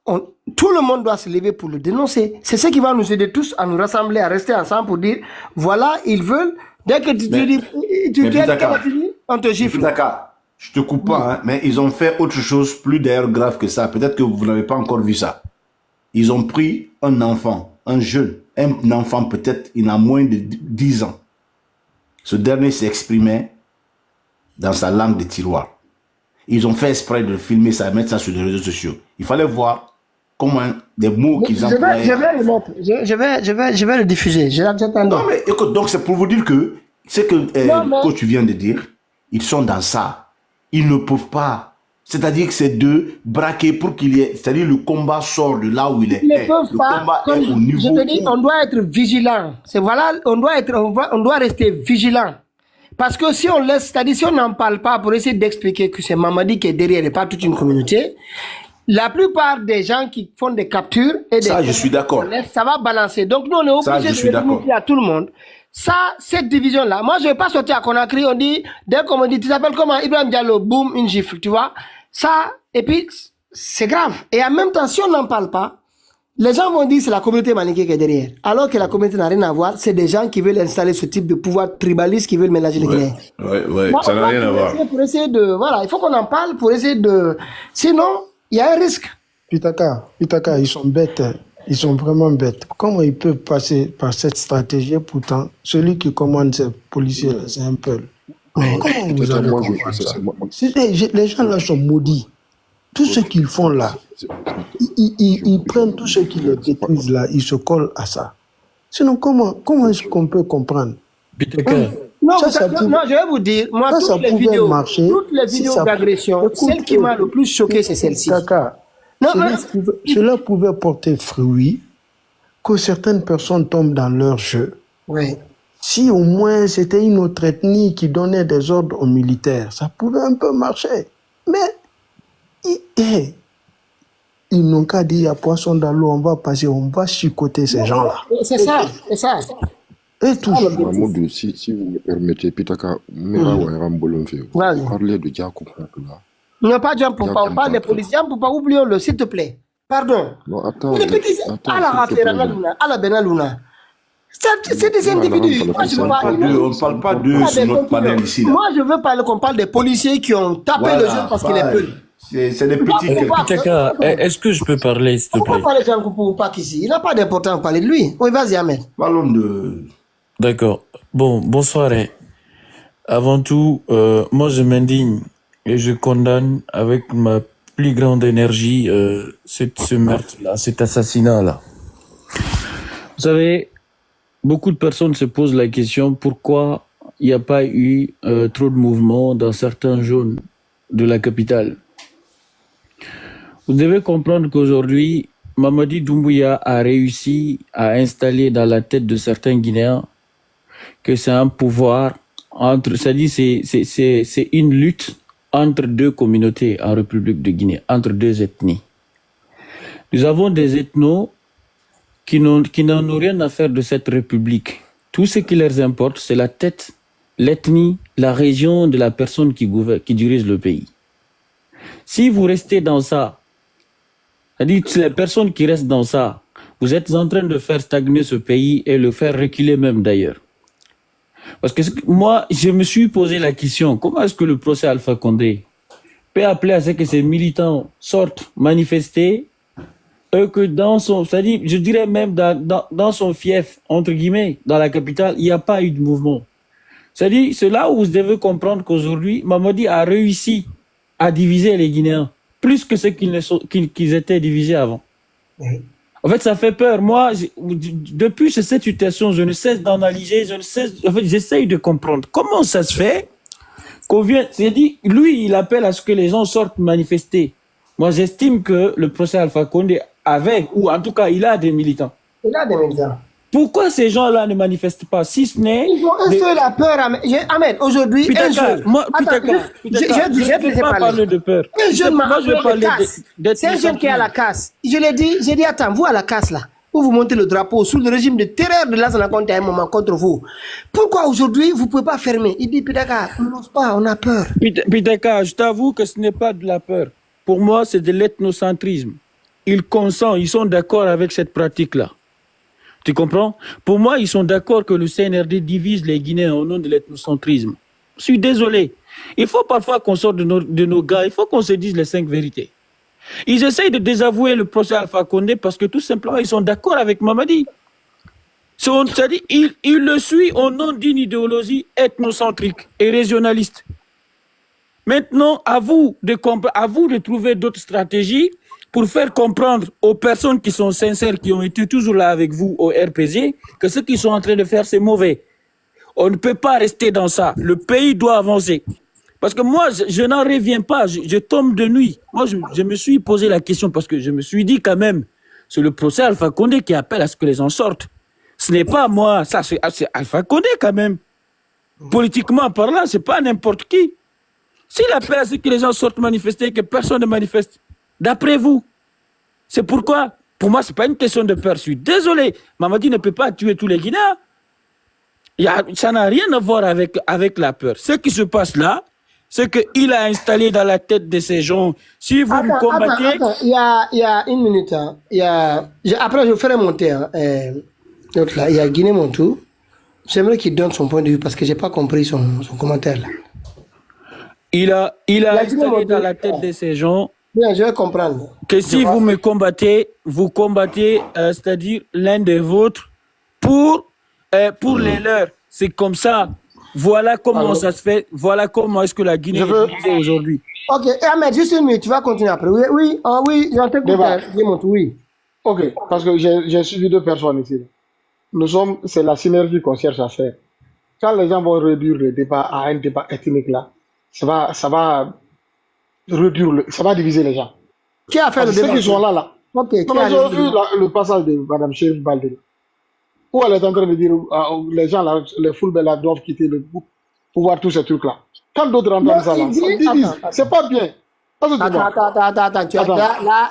tout le monde doit se lever pour le dénoncer. C'est ce qui va nous aider tous à nous rassembler, à rester ensemble pour dire, voilà, ils veulent, dès que tu dis, on te gifle.
Pitaka, je te coupe pas, hein, mais ils ont fait autre chose plus d'ailleurs grave que ça. Peut-être que vous n'avez pas encore vu ça. Ils ont pris un enfant, un jeune, un enfant peut-être, il a moins de 10 ans. Ce dernier s'exprimait dans sa langue de tiroir. Ils ont fait exprès de filmer ça, mettre ça sur les réseaux sociaux. Il fallait voir comment des mots qu'ils employaient.
Je vais le diffuser.
Non, mais écoute, donc c'est pour vous dire que ce que tu viens de dire, ils sont dans ça. Ils ne peuvent pas. C'est-à-dire que c'est de braquer pour qu'il y ait... C'est-à-dire le combat sort de là où il est.
Ils ne peuvent
le
pas.
combat est au niveau...
Je te dis, on doit être vigilant. C'est voilà, on doit rester vigilant. Parce que si on laisse, c'est-à-dire si on n'en parle pas pour essayer d'expliquer que c'est Mamadi qui est derrière et pas toute une communauté, la plupart des gens qui font des captures et des...
Ça, je suis d'accord.
Ça va balancer. Donc nous, on est obligé de communiquer à tout le monde. Ça, cette division-là, moi, je ne vais pas sortir à Conakry, on dit, dès qu'on me dit, tu t'appelles comment Ibrahim Diallo, boum, une gifle, tu vois. Ça, et puis, c'est grave. Et en même temps, si on n'en parle pas, les gens vont dire c'est la communauté maniquée qui est derrière. Alors que la communauté n'a rien à voir, c'est des gens qui veulent installer ce type de pouvoir tribaliste qui veulent mélanger les Guinéens.
Ouais, ça n'a rien à voir.
Pour essayer de, voilà, il faut qu'on en parle pour essayer de, sinon, il y a un risque.
Pitaka, ils sont bêtes, hein. Ils sont vraiment bêtes. Comment ils peuvent passer par cette stratégie? Pourtant, celui qui commande ces policiers, c'est un peuple. Comment vous allez comprendre ça? Les gens là sont maudits. Tout ce qu'ils font là, ils prennent tout ce qui les détruisent là, ils se collent à ça. Sinon, comment est-ce qu'on peut comprendre?
Non, je vais vous dire, moi, toutes les vidéos d'agression, celle qui m'a le plus choqué, c'est celle-ci.
Cela pouvait porter fruit, que certaines personnes tombent dans leur jeu.
Oui.
Si au moins c'était une autre ethnie qui donnait des ordres aux militaires, ça pouvait un peu marcher. Mais ils n'ont qu'à dire, il y a poisson dans l'eau, on va passer, on va chicoter ces gens-là.
C'est ça.
Et tout.
Mahmoud, si vous me permettez, Pitaka, parler de Diakoumpa là.
Non, pas Diakoumpa, on parle des policiers. Diakoumpa, oublions-le, s'il te plaît. Pardon.
Non, attends.
C'est des individus.
On ne parle pas d'eux sur notre panel ici.
Moi, je veux parler qu'on parle des policiers qui ont tapé le jeune parce qu'il est peu.
C'est des petits...
Pitaka, est-ce que je peux parler, s'il te plaît?
Pourquoi parler de Diakoumpa ici? Il n'a pas d'importance de parler de lui. Oui, vas-y, Ahmed.
Parlons de...
D'accord. Bon, bonsoir. Avant tout, moi, je m'indigne et je condamne avec ma plus grande énergie ce meurtre-là, cet assassinat-là. Vous savez, beaucoup de personnes se posent la question pourquoi il n'y a pas eu trop de mouvements dans certaines zones de la capitale. Vous devez comprendre qu'aujourd'hui, Mamadi Doumbouya a réussi à installer dans la tête de certains Guinéens que c'est un pouvoir entre, c'est-à-dire c'est une lutte entre deux communautés en République de Guinée, entre deux ethnies. Nous avons des ethnos qui n'en ont rien à faire de cette république. Tout ce qui leur importe, c'est la tête, l'ethnie, la région de la personne qui dirige le pays. Si vous restez dans ça, c'est-à-dire que les personnes qui restent dans ça, vous êtes en train de faire stagner ce pays et le faire reculer même d'ailleurs. Parce que moi, je me suis posé la question, comment est-ce que le procès Alpha Condé peut appeler à ce que ces militants sortent manifester et que dans son, c'est-à-dire, je dirais même dans son fief, entre guillemets, dans la capitale, il n'y a pas eu de mouvement. C'est-à-dire, c'est là où vous devez comprendre qu'aujourd'hui, Mamadi a réussi à diviser les Guinéens, plus que ce qu'ils étaient divisés avant. Oui. En fait, ça fait peur. Moi, depuis cette situation, je ne cesse d'analyser, j'essaye de comprendre comment ça se fait qu'on vient, c'est-à-dire, lui, il appelle à ce que les gens sortent manifester. Moi, j'estime que le procès Alpha Condé avait, ou en tout cas, il a des militants.
Il a des militants.
Pourquoi ces gens-là ne manifestent pas, si ce n'est...
Ils ont un seul la peur, Ahmed. Aujourd'hui, un jeune...
Je ne vais pas parler de peur.
Un jeune m'a parlé de c'est un jeune qui est à la casse. J'ai dit, attends, vous à la casse là, où vous montez le drapeau sous le régime de terreur de Lansana Conté à un moment contre vous. Pourquoi aujourd'hui, vous ne pouvez pas fermer? Il dit, Pitaka, on n'ose pas, on a peur.
Pitaka, je t'avoue que ce n'est pas de la peur. pour moi, c'est de l'ethnocentrisme. Ils consentent, ils sont d'accord avec cette pratique-là. Tu comprends? Pour moi, ils sont d'accord que le CNRD divise les Guinéens au nom de l'ethnocentrisme. Je suis désolé. Il faut parfois qu'on sorte de nos gars, il faut qu'on se dise les 5 vérités. Ils essayent de désavouer le procès Alpha Condé parce que tout simplement, ils sont d'accord avec Mamadi. C'est-à-dire, il le suit au nom d'une idéologie ethnocentrique et régionaliste. Maintenant, à vous de trouver d'autres stratégies pour faire comprendre aux personnes qui sont sincères, qui ont été toujours là avec vous au RPG, que ce qu'ils sont en train de faire, c'est mauvais. On ne peut pas rester dans ça. Le pays doit avancer. Parce que moi, je n'en reviens pas. Je tombe de nuit. Moi, je me suis posé la question parce que je me suis dit quand même, c'est le procès Alpha Condé qui appelle à ce que les gens sortent. Ce n'est pas moi, ça c'est Alpha Condé quand même. Politiquement parlant, c'est pas n'importe qui. S'il appelle à ce que les gens sortent manifester, que personne ne manifeste, d'après vous, c'est pourquoi, pour moi, c'est pas une question de peur. Je suis désolé, Mamadi ne peut pas tuer tous les Guinéens. Ça n'a rien à voir avec la peur. Ce qui se passe là, c'est qu'il a installé dans la tête de ces gens, si vous me combattez...
Attends, il y a une minute. Hein. Après, je ferai monter. Hein, l'autre là, il y a Guinée Montou. J'aimerais qu'il donne son point de vue parce que je n'ai pas compris son commentaire là.
Il a installé dans la tête de ces gens...
Bien, je vais comprendre.
Que si vous me combattez, vous combattez, c'est-à-dire l'un des vôtres pour les leurs. C'est comme ça. Voilà comment ça se fait. Voilà comment est-ce que la Guinée est divisée aujourd'hui.
Ok, Ahmed, juste une minute, tu vas continuer après. Oui, j'en t'écoute. Oui.
Ok, parce que j'ai suivi 2 personnes ici. C'est la synergie qu'on cherche à faire. Quand les gens vont réduire le débat à un débat ethnique là, ça va réduire, ça va diviser les gens.
Qui a fait le débat?
Ceux qui sont là.
Ok.
J'ai vu le passage de Mme Chérif Baldé, où elle est en train de dire les gens là, les foules là doivent quitter le groupe pour voir tous ces trucs là. Quand d'autres entendent ça là, ça divise. C'est pas bien.
Attends.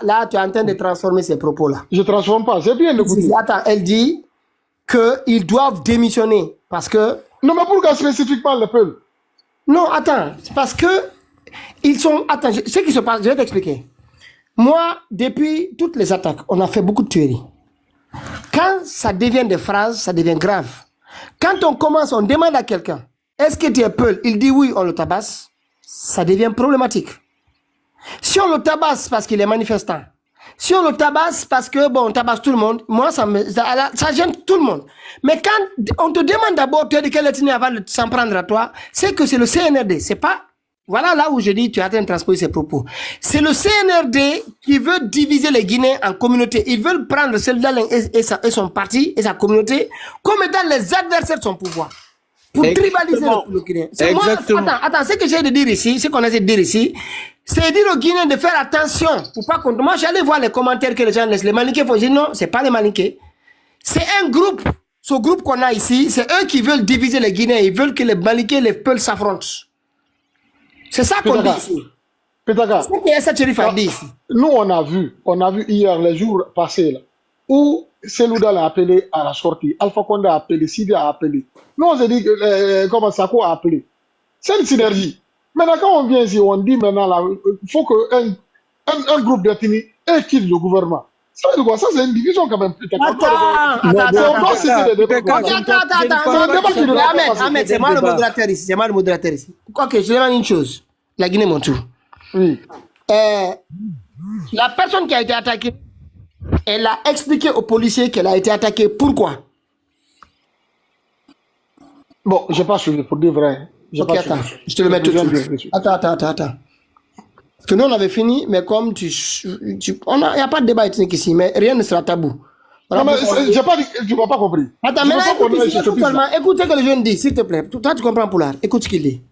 Là, tu es en train de transformer ces propos là.
Je transforme pas, c'est bien d'écouter.
Attends, elle dit qu'ils doivent démissionner parce que...
Non, mais pourquoi spécifiquement le peuple?
Non, attends, c'est parce que ils sont... Attends, ce qui se passe, je vais t'expliquer. Moi, depuis toutes les attaques, on a fait beaucoup de tueries. Quand ça devient des phrases, ça devient grave. Quand on commence, on demande à quelqu'un, est-ce que tu es Peul? Il dit oui, on le tabasse. Ça devient problématique. Si on le tabasse parce qu'il est manifestant, si on le tabasse parce que, bon, on tabasse tout le monde, moi, ça gêne tout le monde. Mais quand on te demande d'abord, tu es de quelle ethnie avant de s'en prendre à toi, c'est que c'est le CNRD, c'est pas... Voilà là où je dis, tu es en train de transposer ces propos. C'est le CNRD qui veut diviser les Guinéens en communautés. Ils veulent prendre celui-là et son parti et sa communauté comme étant les adversaires de son pouvoir. Pour tribaliser le Guinéen. Attends, ce que j'ai de dire ici, ce qu'on essaie de dire ici, c'est dire aux Guinéens de faire attention. Pour pas qu'on... Moi, j'allais voir les commentaires que les gens laissent. Les Malinqués, faut dire non, c'est pas les Malinqués. C'est un groupe. Ce groupe qu'on a ici, c'est eux qui veulent diviser les Guinéens. Ils veulent que les Malinqués et les Peuls s'affrontent. C'est ça qu'on dit ici.
Pétaga.
C'est ce que dit ici.
Nous, on a vu hier, les jours passés, là, où Selouda l'a appelé à la sortie, Alpha Condé a appelé, Sidi a appelé. Nous, on s'est dit, comment Sako a appelé. C'est une synergie. Maintenant, quand on vient ici, on dit maintenant, là, il faut qu'un groupe d'ethnies quitte le gouvernement. Ça veut dire quoi? Ça, c'est une division quand même.
Ahmed, c'est moi le modérateur ici. Ok, je demande une chose. La Guinée Montou.
Oui.
La personne qui a été attaquée, elle a expliqué aux policiers qu'elle a été attaquée. Pourquoi?
Bon, je n'ai pas suivi, pour dire vrai.
Ok, attends, je te le mets tout de suite. Attends. Parce que nous, on avait fini, mais comme il n'y a pas de débat ethnique ici, mais rien ne sera tabou.
Non, mais j'ai pas dit, tu m'as pas compris.
Attends, mais là, écoute ce que le jeune dit, s'il te plaît. Toi, tu comprends Poulard. Écoute ce qu'il dit.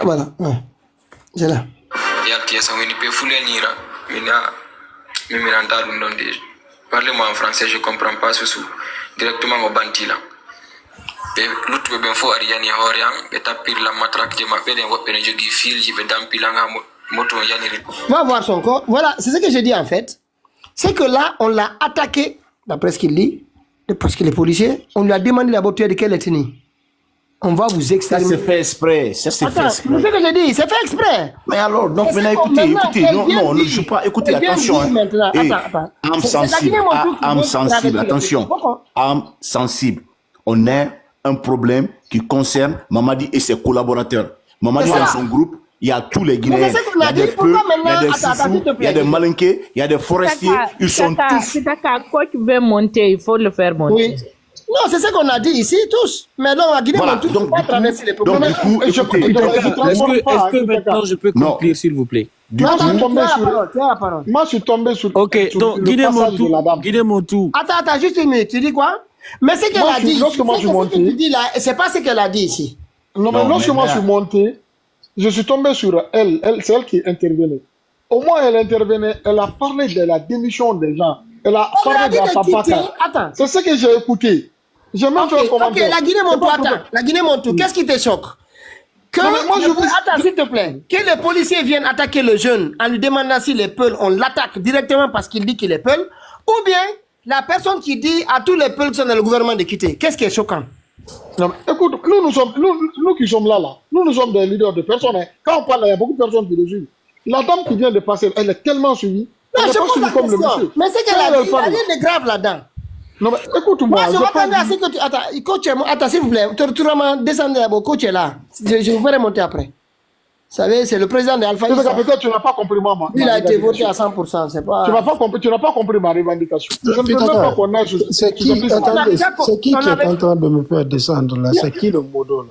Voilà, c'est là.
Parlez-moi en français, je ne comprends pas ce directement au Bantila.
Va voir son corps. Voilà, c'est ce que j'ai dit en fait. C'est que là, on l'a attaqué, d'après ce qu'il dit, parce que les policiers, on lui a demandé d'abord de quelle ethnie. On va vous
Ça,
exterminer.
c'est fait exprès. Ça, c'est fait
Attends, c'est ce
exprès.
que j'ai dit, c'est fait exprès.
Mais alors, donc
Et
maintenant,
c'est comme
écoutez,
maintenant
écoutez,
qu'elle
non,
vient
non,
dire-
je sais pas, écoutez,
elle vient
attention.
dire maintenant,
Hey,
attends.
âme
C'est la
sensible,
Guinée-Montou qui
âme
veut
sensible,
traverser le
attention.
pays. Pourquoi?
Âme sensible. On a un problème qui concerne Mamadi et ses collaborateurs. Mamadi
C'est
dans
ça.
son groupe, il y a tous les
Mais
Guinéens.
c'est ce qu'on
Il y
a
a
dit.
des
Pourquoi
Peuls, il y a
maintenant?
des
Attends,
Soussous,
s'il te
il y a
plaît.
des Malinqués, il y a des forestiers. Ils sont tous.
C'est à quoi tu veux monter, il faut le faire monter.
Oui. Non, c'est ce qu'on a dit ici, tous. Mais non, la Guinée,
Voilà,
Montou,
donc,
ne peut pas
du coup-
traverser les
donc,
problèmes.
du coup,
Et je-
écoutez,
je-
Pitaka,
je
est-ce
transforme
que,
pas,
est-ce que
hein,
maintenant je peux
Non.
conclure, s'il vous plaît?
du
Non,
coup,
non,
suis
tu
tombé
as la
sur-
parole, tu as la parole.
Moi, je suis tombé sur,
Ok,
sur
donc
le
Guinée
passage de la dame.
Montou.
Attends, juste une minute. Tu dis quoi? Mais ce qu'elle
Moi,
a
je-
dit,
lorsque moi, je suis
ce que
monté-
tu dis là, c'est pas ce qu'elle a dit ici.
Non, mais
Non,
lorsque
mais
moi
là-
je suis monté, je suis tombé sur elle. C'est elle qui intervenait. Au moins, elle intervenait. Elle a parlé de la démission des gens. Elle a
On a
parlé
dit
de la
de quitter.
Papaka.
Attends.
C'est ce que j'ai écouté. J'ai même fait un
Ok,
commentaire.
la Guinée
C'est
Montou,
pas
attends.
pour-
La Guinée Montou, qu'est-ce qui te choque? Que
Non, mais moi, je vous-
Attends, s'il te plaît. Que les policiers viennent attaquer le jeune en lui demandant s'il est Peul, on l'attaque directement parce qu'il dit qu'il est Peul. Ou bien, la personne qui dit à tous les Peuls qui sont dans le gouvernement de quitter. Qu'est-ce qui est choquant?
Non, mais écoute, nous qui sommes là, nous sommes des leaders de personnes. Hein. Quand on parle, il y a beaucoup de personnes qui le suivent. La dame qui vient de passer, elle est tellement suivie.
Non,
Elle n'est
je
pas
pose
suivie
la
comme le
question.
monsieur.
Mais c'est qu'elle
Quand
a
elle
dit, il n'y a
parle-
rien de grave là-dedans.
Non, mais écoute-moi.
Moi, je
je
m'attendais à
parle-
ce que tu... Attends, coach, attends, s'il vous plaît. Tu vas descendre là-bas. Coach est là. Je vous ferai monter après. Vous savez, c'est le président de Alpha.
C'est que peut-être tu n'as pas compris moi.
Il a été voté
revendication.
à 100%. C'est pas...
Tu n'as pas compris ma revendication. Je ne veux même
Pitaka,
pas qu'on aille sur
c'est qui,
sur ce
On a
attendez,
déjà-
c'est qui
on
qui est
avait-
en train de me faire descendre là? C'est qui le modo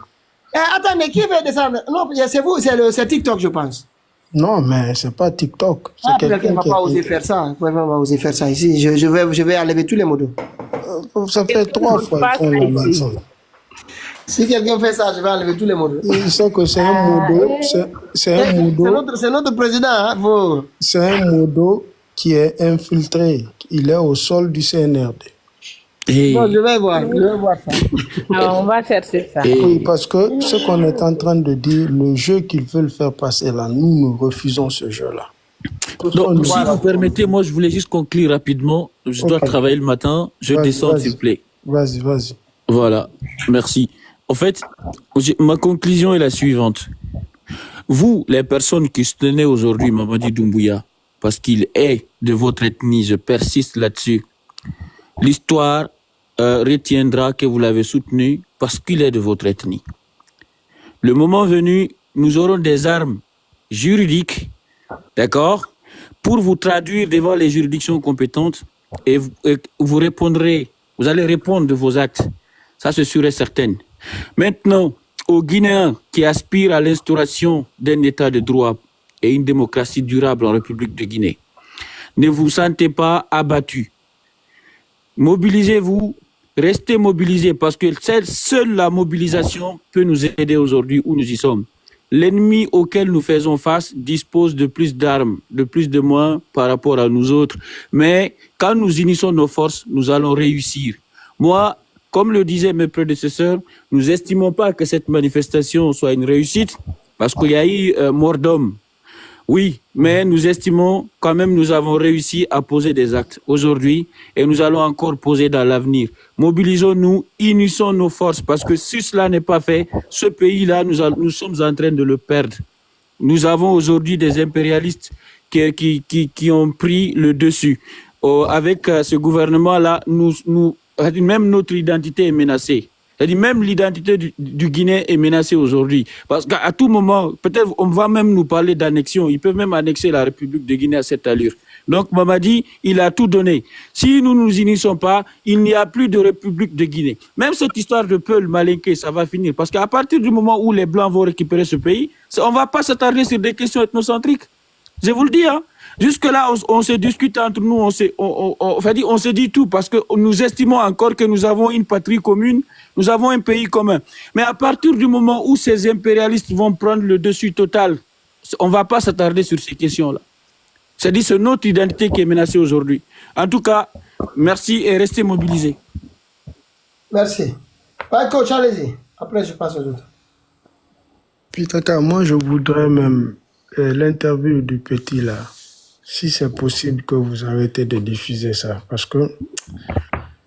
là?
Attendez, qui veut descendre? Non, c'est vous, c'est TikTok, je pense.
Non, mais c'est pas TikTok. C'est
Ah, quelqu'un
quelqu'un
ne va
qui
pas oser faire ça. Quelqu'un va oser faire ça ici. Je vais enlever tous les modos.
Ça fait 3 fois
Pas
qu'on
ça
l'a
ici.
mentionné.
Si quelqu'un fait ça, je vais enlever tous les modos.
Il sait que c'est un modo, c'est un modo,
C'est notre président. Hein,
c'est un modo qui est infiltré. Il est au sol du CNRD.
Hey,
Non, je vais voir ça.
Alors, on va chercher ça.
hey.
Oui, parce que ce qu'on est en train de dire, le jeu qu'ils veulent faire passer là, nous refusons ce jeu-là.
Donc, si vous permettez, moi, je voulais juste conclure rapidement. Je dois
Ok.
travailler le matin. Je
Vas-y,
descends,
vas-y.
s'il vous plaît.
Vas-y.
Voilà. Merci. En fait, ma conclusion est la suivante. Vous, les personnes qui soutenez aujourd'hui Mamadi Doumbouya, parce qu'il est de votre ethnie, je persiste là-dessus, l'histoire retiendra que vous l'avez soutenu parce qu'il est de votre ethnie. Le moment venu, nous aurons des armes juridiques, d'accord, pour vous traduire devant les juridictions compétentes et vous répondrez, vous allez répondre de vos actes. Ça, c'est sûr et certain. Maintenant, aux Guinéens qui aspirent à l'instauration d'un état de droit et une démocratie durable en République de Guinée, ne vous sentez pas abattus. Mobilisez-vous, restez mobilisés parce que seule la mobilisation peut nous aider aujourd'hui où nous y sommes. L'ennemi auquel nous faisons face dispose de plus d'armes, de plus de moyens par rapport à nous autres. Mais quand nous unissons nos forces, nous allons réussir. Moi, comme le disaient mes prédécesseurs, nous estimons pas que cette manifestation soit une réussite parce qu'il y a eu mort d'homme. Oui, mais nous estimons quand même nous avons réussi à poser des actes aujourd'hui et nous allons encore poser dans l'avenir. Mobilisons-nous, unissons nos forces parce que si cela n'est pas fait, ce pays-là, nous sommes en train de le perdre. Nous avons aujourd'hui des impérialistes qui ont pris le dessus. Avec ce gouvernement-là, même notre identité est menacée. C'est-à-dire même l'identité du Guinée est menacée aujourd'hui. Parce qu'à tout moment, peut-être on va même nous parler d'annexion. Ils peuvent même annexer la République de Guinée à cette allure. Donc Mamadi, il a tout donné. Si nous ne nous unissons pas, il n'y a plus de République de Guinée. Même cette histoire de Peul, Malinké, ça va finir. Parce qu'à partir du moment où les Blancs vont récupérer ce pays, on ne va pas s'attarder sur des questions ethnocentriques. Je vous le dis, hein. Jusque-là, on se discute entre nous, on se dit tout parce que nous estimons encore que nous avons une patrie commune, nous avons un pays commun. Mais à partir du moment où ces impérialistes vont prendre le dessus total, on ne va pas s'attarder sur ces questions-là. C'est-à-dire c'est notre identité qui est menacée aujourd'hui. En tout cas, merci et restez mobilisés.
Merci. Ouais, coach, allez-y. Après, je passe aux autres.
Pitaka, moi je voudrais même l'interview du petit là. Si c'est possible que vous arrêtez de diffuser ça, parce que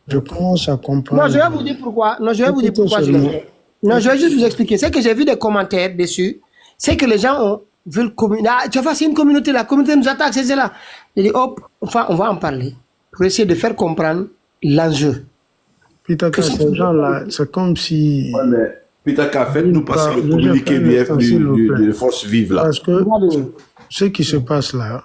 je commence à comprendre.
Non, je vais vous dire pourquoi. Non, je vais vous dire
Écoutez
pourquoi je
seulement.
le fais. Non, je vais juste vous expliquer. C'est que j'ai vu des commentaires dessus. C'est que les gens veulent communiquer. Ah, tu vois, c'est une communauté. La communauté nous attaque, c'est là. J'ai dit, hop, enfin, on va en parler. Pour essayer de faire comprendre l'enjeu.
Pitaka, ces gens-là, c'est comme si...
Ouais, mais Pitaka, faites-nous passer le communiqué de force vive là.
Parce que ce qui se passe là,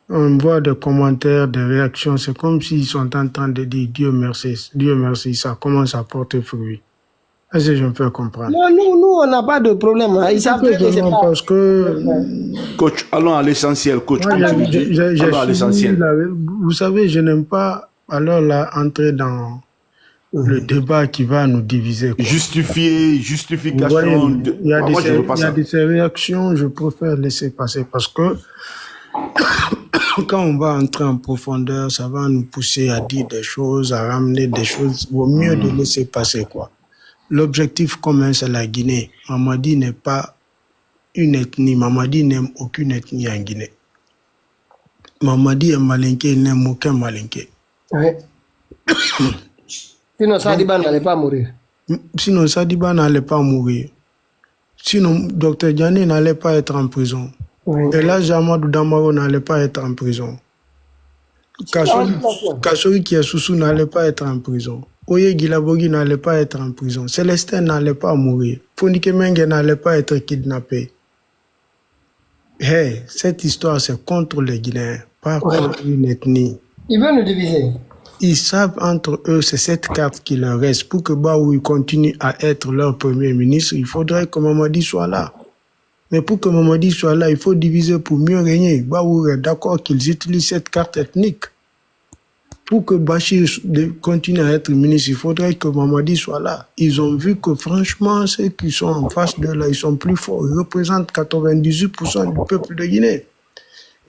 on voit des commentaires, des réactions, c'est comme s'ils sont en train de dire Dieu merci, ça commence à porter fruit. Est-ce que je me fais comprendre?
Non, nous, on n'a pas de problème. Ils savent que c'est pas...
Parce que...
Coach, allons à l'essentiel, coach.
Moi,
allons à l'essentiel.
Vous savez, je n'aime pas alors là entrer dans le débat qui va nous diviser. Quoi.
Justification.
Voyez, il y a des réactions, je préfère laisser passer parce que quand on va entrer en profondeur, ça va nous pousser à dire des choses, à ramener des choses. Vaut mieux de laisser passer, quoi. L'objectif commun, c'est la Guinée. Mamadi n'est pas une ethnie. Mamadi n'aime aucune ethnie en Guinée. Mamadi est malinké, il n'aime aucun malinké.
Oui. Sinon, Sadiba n'allait pas mourir.
Sinon, Sadiba n'allait pas mourir. Sinon, Dr Diané n'allait pas être en prison. Oui. Et là, Jamadou Damaro n'allait pas être en prison. Kassori qui est Soussou n'allait pas être en prison. Oye Guilabogi n'allait pas être en prison. Célestin n'allait pas mourir. Fonike Mengue n'allait pas être kidnappé. Hey, cette histoire, c'est contre les Guinéens, pas contre une ethnie.
Ils veulent nous diviser.
Ils savent entre eux, c'est cette carte qui leur reste. Pour que Baoui continue à être leur premier ministre, il faudrait que Mamadi soit là. Mais pour que Mamadi soit là, il faut diviser pour mieux régner. Baoui est d'accord qu'ils utilisent cette carte ethnique. Pour que Bachir continue à être ministre, il faudrait que Mamadi soit là. Ils ont vu que franchement, ceux qui sont en face de là, ils sont plus forts. Ils représentent 98% du peuple de Guinée.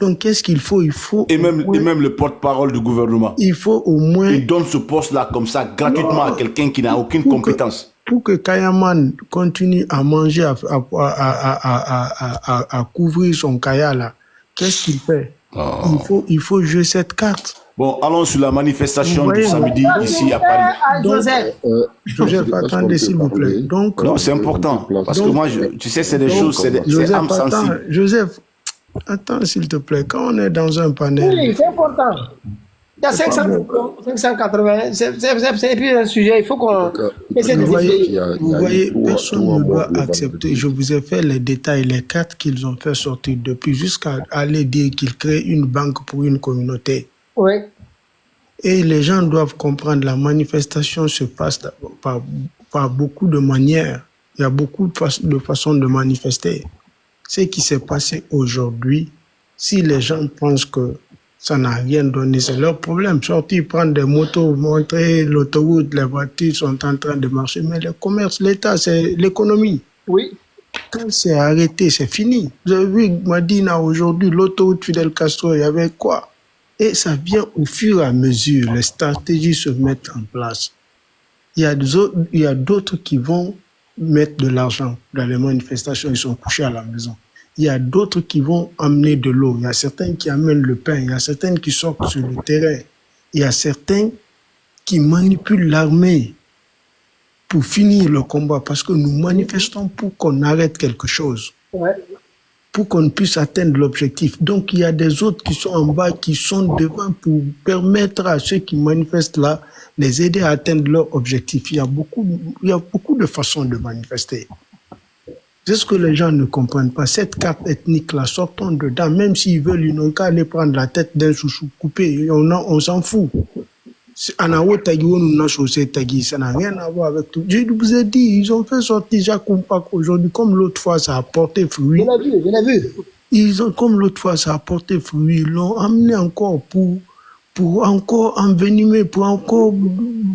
Donc, qu'est-ce qu'il faut? Il faut...
Et même le porte-parole du gouvernement.
Il faut au moins...
Il donne ce poste-là comme ça, gratuitement à quelqu'un qui n'a aucune compétence.
Pour que Kayaman continue à manger, à couvrir son Kaya là, qu'est-ce qu'il fait? Il faut jouer cette carte.
Bon, allons sur la manifestation du samedi ici à Paris.
Joseph, attendez s'il vous plaît. Donc,
non, c'est important. Parce que moi, tu sais, c'est des choses, c'est âme sensible.
Joseph, attends s'il te plaît. Quand on est dans un panel...
Oui, c'est important. Il y a 580, c'est plus un sujet, il faut qu'on essaie de
vous voyez, personne ne doit accepter. Je vous ai fait les détails, les cartes qu'ils ont fait sortir depuis jusqu'à aller dire qu'ils créent une banque pour une communauté.
Oui.
Et les gens doivent comprendre, la manifestation se passe par beaucoup de manières. Il y a beaucoup de façons de manifester. Ce qui s'est passé aujourd'hui, si les gens pensent que ça n'a rien donné, c'est leur problème. Sortir, prendre des motos, montrer l'autoroute, les voitures sont en train de marcher, mais le commerce, l'État, c'est l'économie.
Oui.
Quand c'est arrêté, c'est fini. Vous avez vu, Madina, aujourd'hui, l'autoroute Fidel Castro, il y avait quoi? Et ça vient au fur et à mesure, les stratégies se mettent en place. Il y a d'autres qui vont mettre de l'argent dans les manifestations, ils sont couchés à la maison. Il y a d'autres qui vont amener de l'eau. Il y a certains qui amènent le pain. Il y a certains qui sortent sur le terrain. Il y a certains qui manipulent l'armée pour finir le combat. Parce que nous manifestons pour qu'on arrête quelque chose. Ouais. Pour qu'on puisse atteindre l'objectif. Donc, il y a des autres qui sont en bas, qui sont devant pour permettre à ceux qui manifestent là, les aider à atteindre leur objectif. Il y a beaucoup de façons de manifester. C'est ce que les gens ne comprennent pas. Cette carte ethnique-là, sortons dedans. Même s'ils veulent, ils n'ont qu'à aller prendre la tête d'un chouchou coupé. On s'en fout. Ça n'a rien à voir avec tout. Je vous ai dit, ils ont fait sortir Jacques Oumpak aujourd'hui. Comme l'autre fois, ça a porté fruit.
Je l'ai vu.
Comme l'autre fois, ça a porté fruit. Ils l'ont amené encore pour encore envenimer, pour encore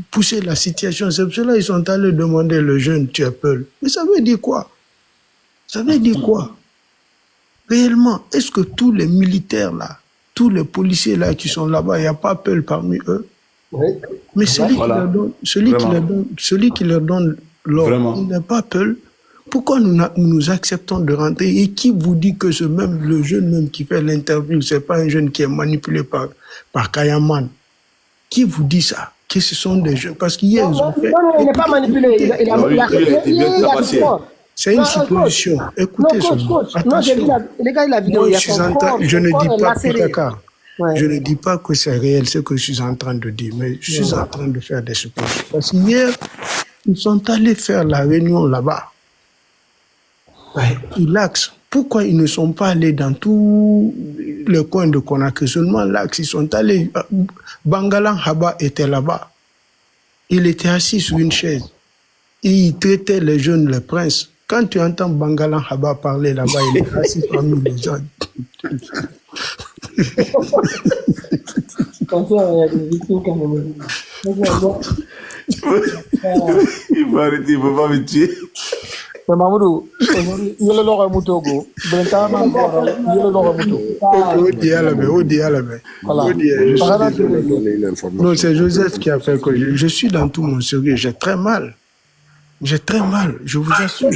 pousser la situation. C'est pour cela qu'ils sont allés demander le jeune Tchepel. Mais ça veut dire quoi? Ça veut dire quoi? Réellement, est-ce que tous les militaires là, tous les policiers là qui sont là-bas, il n'y a pas Peul parmi eux? Oui. Mais celui qui leur donne l'ordre, il n'est pas Peul. Pourquoi nous acceptons de rentrer? Et qui vous dit que le jeune même qui fait l'interview, c'est pas un jeune qui est manipulé par Kayaman? Qui vous dit ça? que ce sont des jeunes. Parce qu'hier, ils ont fait...
Non, il n'est pas manipulé. Il a dit
c'est une supposition. Écoutez
coach. Non, j'ai vu les gars, la vidéo.
Moi, je ne dis pas, Pitaka, je ne dis pas que c'est réel ce que je suis en train de dire, mais je suis en train de faire des suppositions. Parce qu'hier, ils sont allés faire la réunion là-bas. L'axe. Pourquoi ils ne sont pas allés dans tous les coins de Conakry? Seulement l'axe, ils sont allés. Bangalan Haba était là-bas. Il était assis sur une chaise. Et il traitait les jeunes, les princes. Quand tu entends Bangalan Haba parler là-bas, il est assis parmi les jeunes.
Il va arrêter, il ne peut pas me tuer.
Mais Mamoudou, il y a le lore Moutogo.
Non, c'est Joseph qui a fait que je suis dans tout mon sérieux. J'ai très mal. Je vous assure.